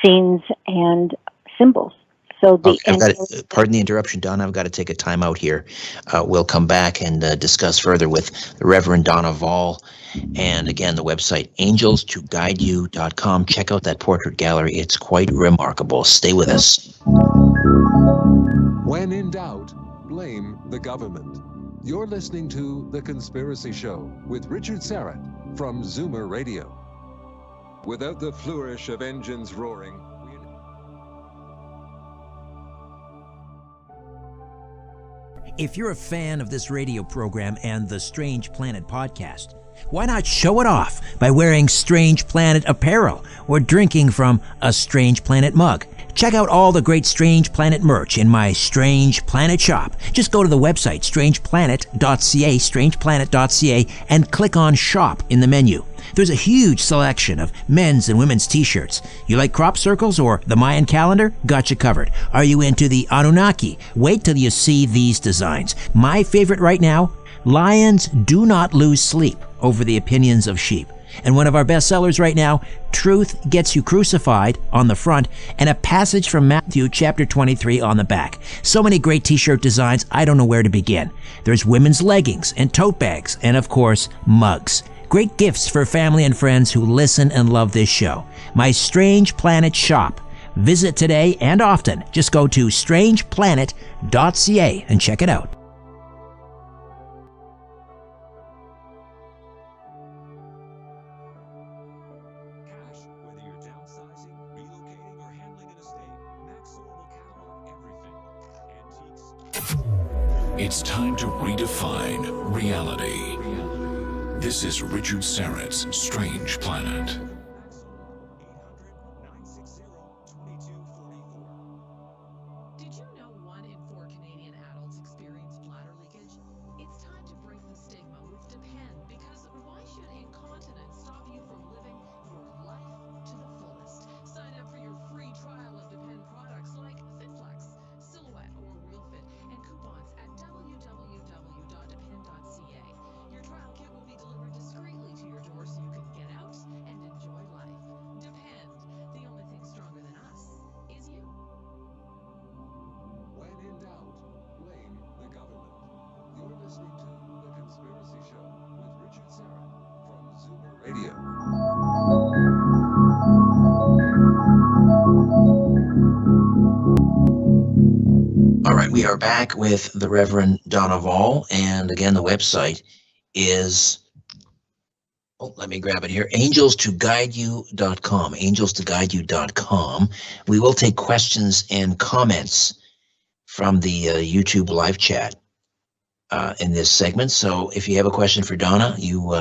scenes and symbols. So pardon the interruption, Donna. I've got to take a time out here. We'll come back and discuss further with the Reverend Donna Vall. And again, the website, angelstoguideyou.com. Check out that portrait gallery. It's quite remarkable. Stay with us. When in doubt, blame the government. You're listening to The Conspiracy Show with Richard Serrett from Zoomer Radio. Without the flourish of engines roaring, If you're a fan of this radio program and the Strange Planet podcast, why not show it off by wearing Strange Planet apparel or drinking from a Strange Planet mug? Check out all the great Strange Planet merch in my Strange Planet shop. Just go to the website, strangeplanet.ca, and click on Shop in the menu. There's a huge selection of men's and women's t-shirts. You like crop circles or the Mayan calendar? Got you covered. Are you into the Anunnaki? Wait till you see these designs. My favorite right now, lions do not lose sleep over the opinions of sheep. And one of our best sellers right now, Truth Gets You Crucified on the front, and a passage from Matthew chapter 23 on the back. So many great t-shirt designs, I don't know where to begin. There's women's leggings and tote bags, and of course, mugs. Great gifts for family and friends who listen and love this show. My Strange Planet shop. Visit today and often. Just go to strangeplanet.ca and check it out. It's time to redefine reality. This is Richard Serrett's Strange Planet. Did you know 1 in 4 Canadian adults experience bladder leakage? It's time to break the stigma with Depend, because why should incontinence stop you from living Radio. All right, we are back with the Reverend Donna Vall, and again, the website is, oh, let me grab it here, angelstoguideyou.com, angelstoguideyou.com. We will take questions and comments from the YouTube live chat in this segment. So if you have a question for Donna, you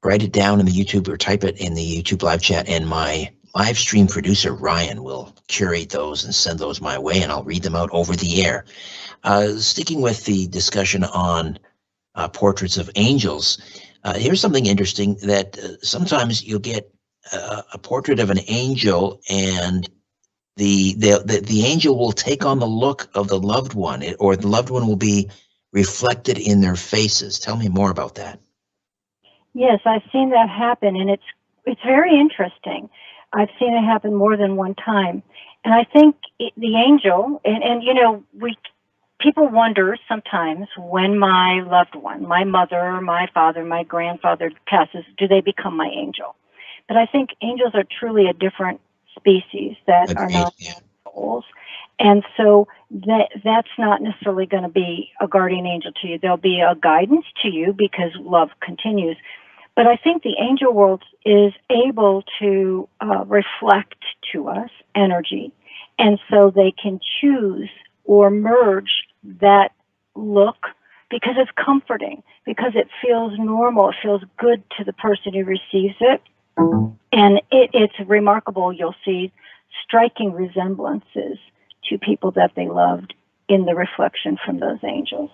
write it down in the YouTube or type it in the YouTube live chat, and my live stream producer, Ryan, will curate those and send those my way, and I'll read them out over the air. Sticking with the discussion on portraits of angels, here's something interesting that sometimes you'll get a portrait of an angel, and the angel will take on the look of the loved one, or the loved one will be reflected in their faces. Tell me more about that. Yes, I've seen that happen, and it's very interesting. I've seen it happen more than one time, and I think the angel, and you know, people wonder sometimes when my loved one, my mother, my father, my grandfather passes, do they become my angel? But I think angels are truly a different species that are not souls. And so that's not necessarily going to be a guardian angel to you. There'll be a guidance to you because love continues. But I think the angel world is able to reflect to us energy. And so they can choose or merge that look because it's comforting, because it feels normal, it feels good to the person who receives it. And it's remarkable. You'll see striking resemblances to people that they loved in the reflection from those angels.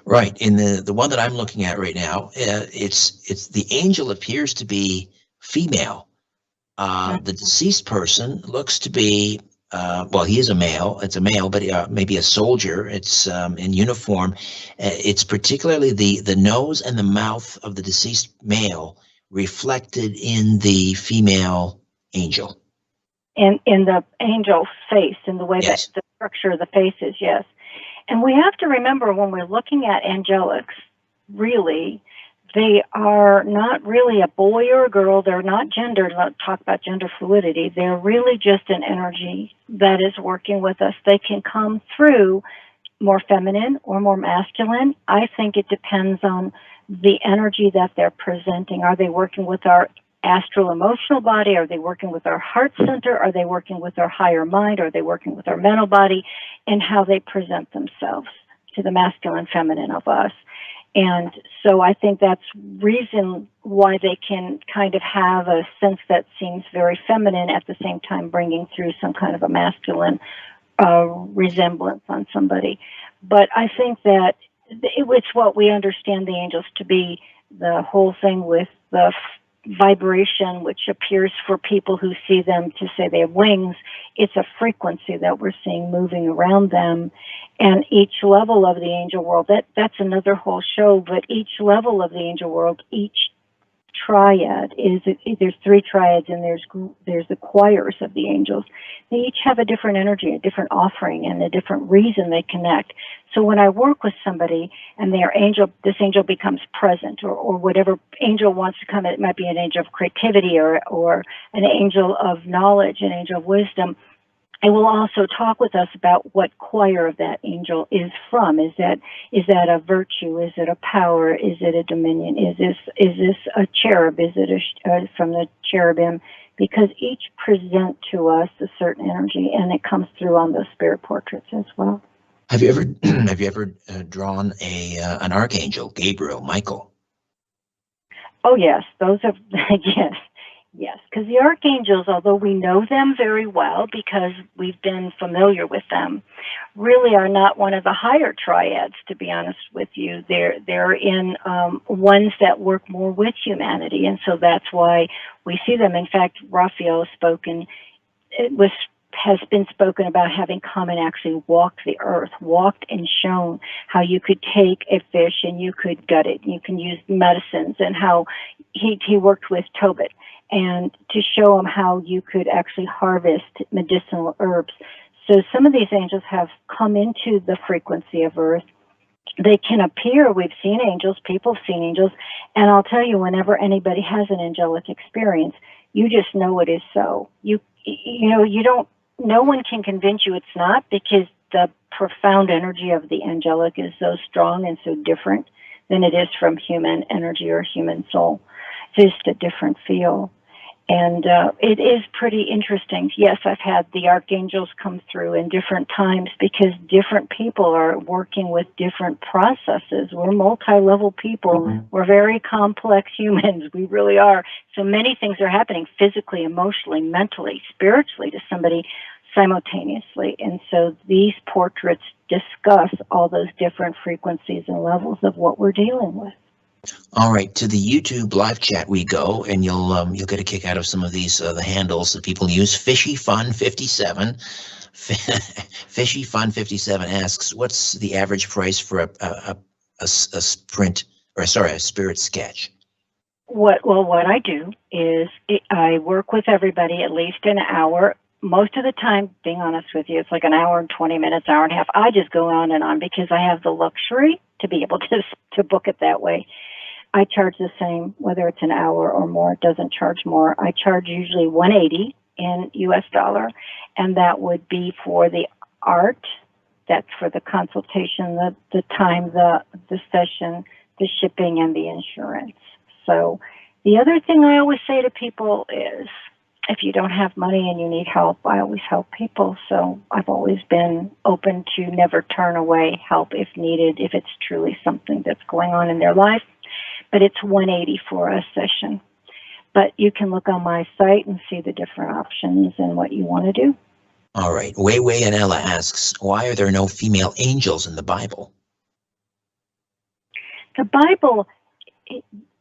Right. In the one that I'm looking at right now, it's the angel appears to be female. The deceased person looks to be, well, he is a male. It's a male, but maybe a soldier. It's in uniform. It's particularly the nose and the mouth of the deceased male reflected in the female angel. In the angel face, in the way that the structure of the face is, yes. And we have to remember when we're looking at angelics, really, they are not really a boy or a girl. They're not gendered. Let's talk about gender fluidity. They're really just an energy that is working with us. They can come through more feminine or more masculine. I think it depends on the energy that they're presenting. Are they working with our astral emotional body? Are they working with our heart center? Are they working with our higher mind? Are they working with our mental body? And how they present themselves to the masculine, feminine of us. And so I think that's reason why they can kind of have a sense that seems very feminine, at the same time bringing through some kind of a masculine resemblance on somebody. But I think that it's what we understand the angels to be, the whole thing with the vibration, which appears for people who see them to say they have wings. It's a frequency that we're seeing moving around them. And each level of the angel world, that's another whole show, but each level of the angel world, each triad there's three triads, and there's the choirs of the angels. They each have a different energy, a different offering, and a different reason they connect. So when I work with somebody and this angel becomes present, or whatever angel wants to come, it might be an angel of creativity or an angel of knowledge, an angel of wisdom. It will also talk with us about what choir of that angel is from. Is that a virtue? Is it a power? Is it a dominion? Is this a cherub? Is it from the cherubim? Because each present to us a certain energy, and it comes through on those spirit portraits as well. Have you ever drawn an archangel, Gabriel, Michael? Oh yes, those are yes. Because the archangels, although we know them very well because we've been familiar with them, really are not one of the higher triads. To be honest with you, they're in ones that work more with humanity, and so that's why we see them. In fact, Raphael has been spoken about having come and actually walked the earth, walked and shown how you could take a fish and you could gut it, and you can use medicines, and how he worked with Tobit, and to show him how you could actually harvest medicinal herbs. So some of these angels have come into the frequency of earth They can appear. We've seen angels, people have seen angels, and I'll tell you, whenever anybody has an angelic experience, you just know it is so. You know, you don't, no one can convince you it's not, because the profound energy of the angelic is so strong and so different than it is from human energy or human soul. It's just a different feel. And it is pretty interesting. Yes, I've had the archangels come through in different times, because different people are working with different processes. We're multi-level people. We're very complex humans. We really are. So many things are happening physically, emotionally, mentally, spiritually to somebody simultaneously. And so these portraits discuss all those different frequencies and levels of what we're dealing with. All right, to the YouTube live chat we go, and you'll get a kick out of some of these the handles that people use. Fishy Fun 57, Fishy Fun 57 asks, "What's the average price for a spirit sketch?" What I do is I work with everybody at least an hour. Most of the time, being honest with you, it's like an hour and 20 minutes, hour and a half. I just go on and on because I have the luxury to be able to book it that way. I charge the same, whether it's an hour or more. It doesn't charge more. I charge usually $180 in US dollar, and that would be for the art. That's for the consultation, the time, the session, the shipping, and the insurance. So the other thing I always say to people is, if you don't have money and you need help, I always help people. So I've always been open to never turn away help if needed, if it's truly something that's going on in their life. But it's $180 for a session. But you can look on my site and see the different options and what you want to do. All right. Wei and Ella asks, why are there no female angels in the Bible? The Bible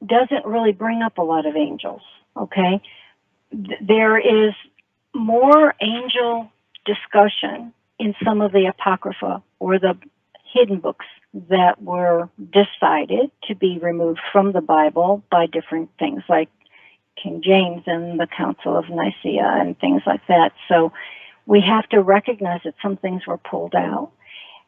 doesn't really bring up a lot of angels, okay? There is more angel discussion in some of the Apocrypha or the hidden books that were decided to be removed from the Bible by different things like King James and the Council of Nicaea and things like that. So we have to recognize that some things were pulled out.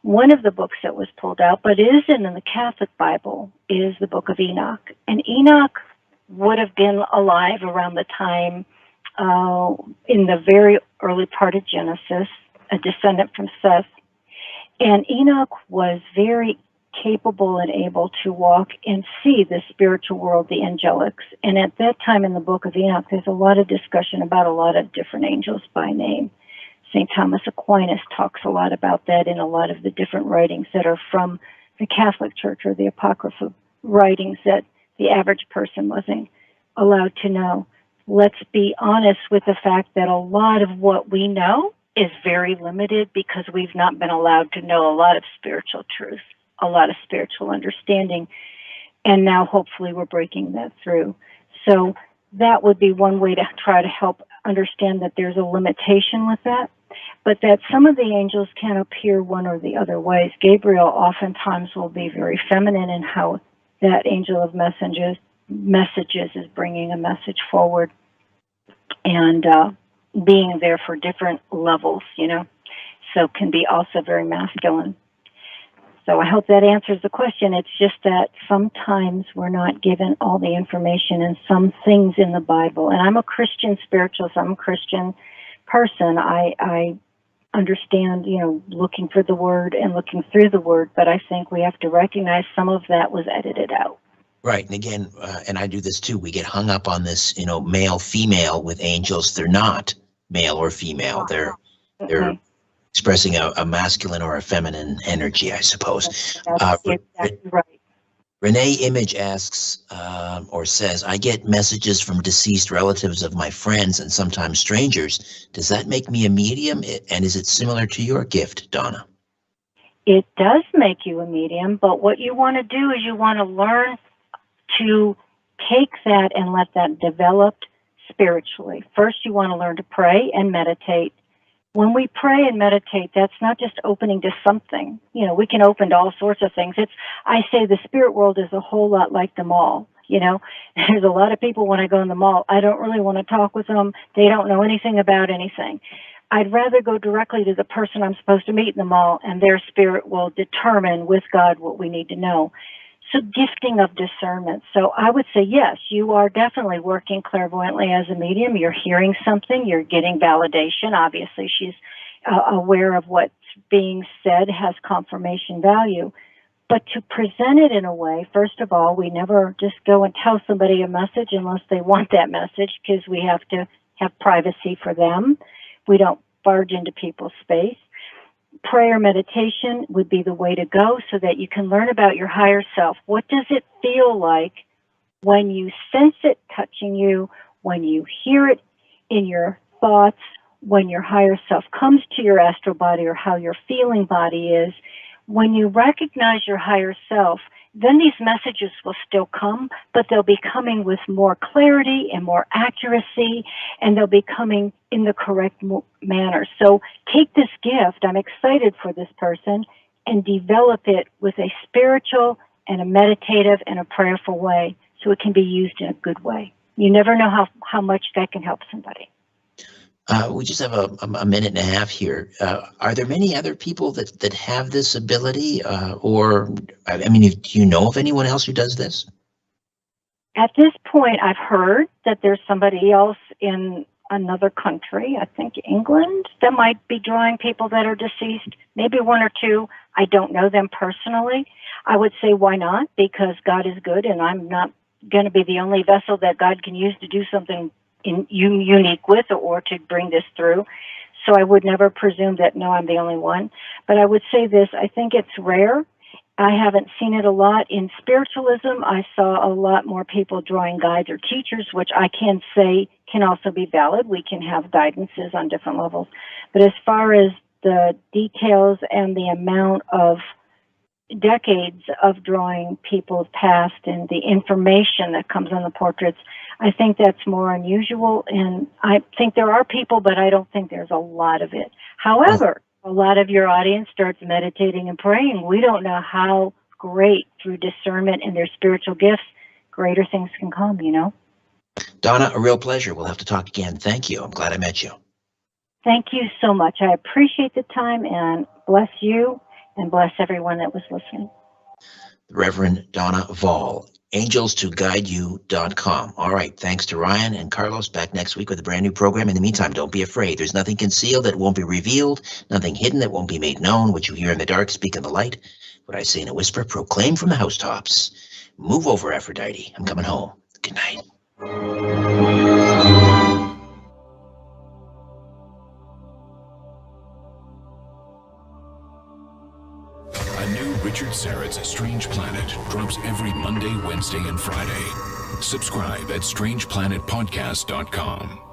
One of the books that was pulled out, but isn't in the Catholic Bible, is the book of Enoch. And Enoch would have been alive around the time in the very early part of Genesis, a descendant from Seth. And Enoch was very capable and able to walk and see the spiritual world, the angelics. And at that time in the book of Enoch, there's a lot of discussion about a lot of different angels by name. St. Thomas Aquinas talks a lot about that in a lot of the different writings that are from the Catholic Church or the Apocrypha writings that the average person wasn't allowed to know. Let's be honest with the fact that a lot of what we know is very limited because we've not been allowed to know a lot of spiritual truth, a lot of spiritual understanding, and now hopefully we're breaking that through. So that would be one way to try to help understand that there's a limitation with that, but that some of the angels can appear one or the other ways. Gabriel oftentimes will be very feminine in how that angel of messages is bringing a message forward and being there for different levels, you know, so can be also very masculine. So I hope that answers the question. It's just that sometimes we're not given all the information and some things in the Bible. And I'm a Christian spiritualist. I'm a Christian person. I understand, you know, looking for the word and looking through the word, but I think we have to recognize some of that was edited out. Right. And again, and I do this too, we get hung up on this, you know, male, female with angels. They're not male or female. They're expressing a masculine or a feminine energy, I suppose. That's exactly right. Renee Image asks or says, I get messages from deceased relatives of my friends and sometimes strangers. Does that make me a medium? And is it similar to your gift, Donna? It does make you a medium, but what you want to do is you want to learn to take that and let that develop spiritually. First, you want to learn to pray and meditate. When we pray and meditate, that's not just opening to something. You know, we can open to all sorts of things. I say the spirit world is a whole lot like the mall. You know, there's a lot of people when I go in the mall, I don't really want to talk with them. They don't know anything about anything. I'd rather go directly to the person I'm supposed to meet in the mall, and their spirit will determine with God what we need to know. So gifting of discernment. So I would say, yes, you are definitely working clairvoyantly as a medium. You're hearing something. You're getting validation. Obviously, she's aware of what's being said, has confirmation value. But to present it in a way, first of all, we never just go and tell somebody a message unless they want that message, because we have to have privacy for them. We don't barge into people's space. Prayer meditation would be the way to go so that you can learn about your higher self. What does it feel like when you sense it touching you, when you hear it in your thoughts, when your higher self comes to your astral body, or how your feeling body is? When you recognize your higher self, then these messages will still come, but they'll be coming with more clarity and more accuracy, and they'll be coming in the correct manner. So take this gift, I'm excited for this person, and develop it with a spiritual and a meditative and a prayerful way so it can be used in a good way. You never know how much that can help somebody. We just have a minute and a half here. Are there many other people that have this ability? Or, I mean, do you know of anyone else who does this? At this point, I've heard that there's somebody else in another country, I think England, that might be drawing people that are deceased. Maybe one or two. I don't know them personally. I would say, why not? Because God is good, and I'm not going to be the only vessel that God can use to do something unique with, or to bring this through. So I would never presume that, no, I'm the only one. But I would say this, I think it's rare. I haven't seen it a lot. In spiritualism, I saw a lot more people drawing guides or teachers, which I can say can also be valid. We can have guidances on different levels. But as far as the details and the amount of decades of drawing people's past and the information that comes on the portraits, I think that's more unusual. And I think there are people, but I don't think there's a lot of it. However, a lot of your audience starts meditating and praying. We don't know how great, through discernment and their spiritual gifts, greater things can come, you know? Donna, a real pleasure. We'll have to talk again. Thank you. I'm glad I met you. Thank you so much. I appreciate the time, and bless you and bless everyone that was listening. Reverend Donna Vall, angelstoguideyou.com. All right. Thanks to Ryan and Carlos. Back next week with a brand new program. In the meantime, don't be afraid. There's nothing concealed that won't be revealed, nothing hidden that won't be made known. What you hear in the dark, speak in the light. What I say in a whisper, proclaim from the housetops. Move over, Aphrodite. I'm coming home. Good night. A new Richard Syrett's Strange Planet drops every Monday, Wednesday, and Friday. Subscribe at strangeplanetpodcast.com.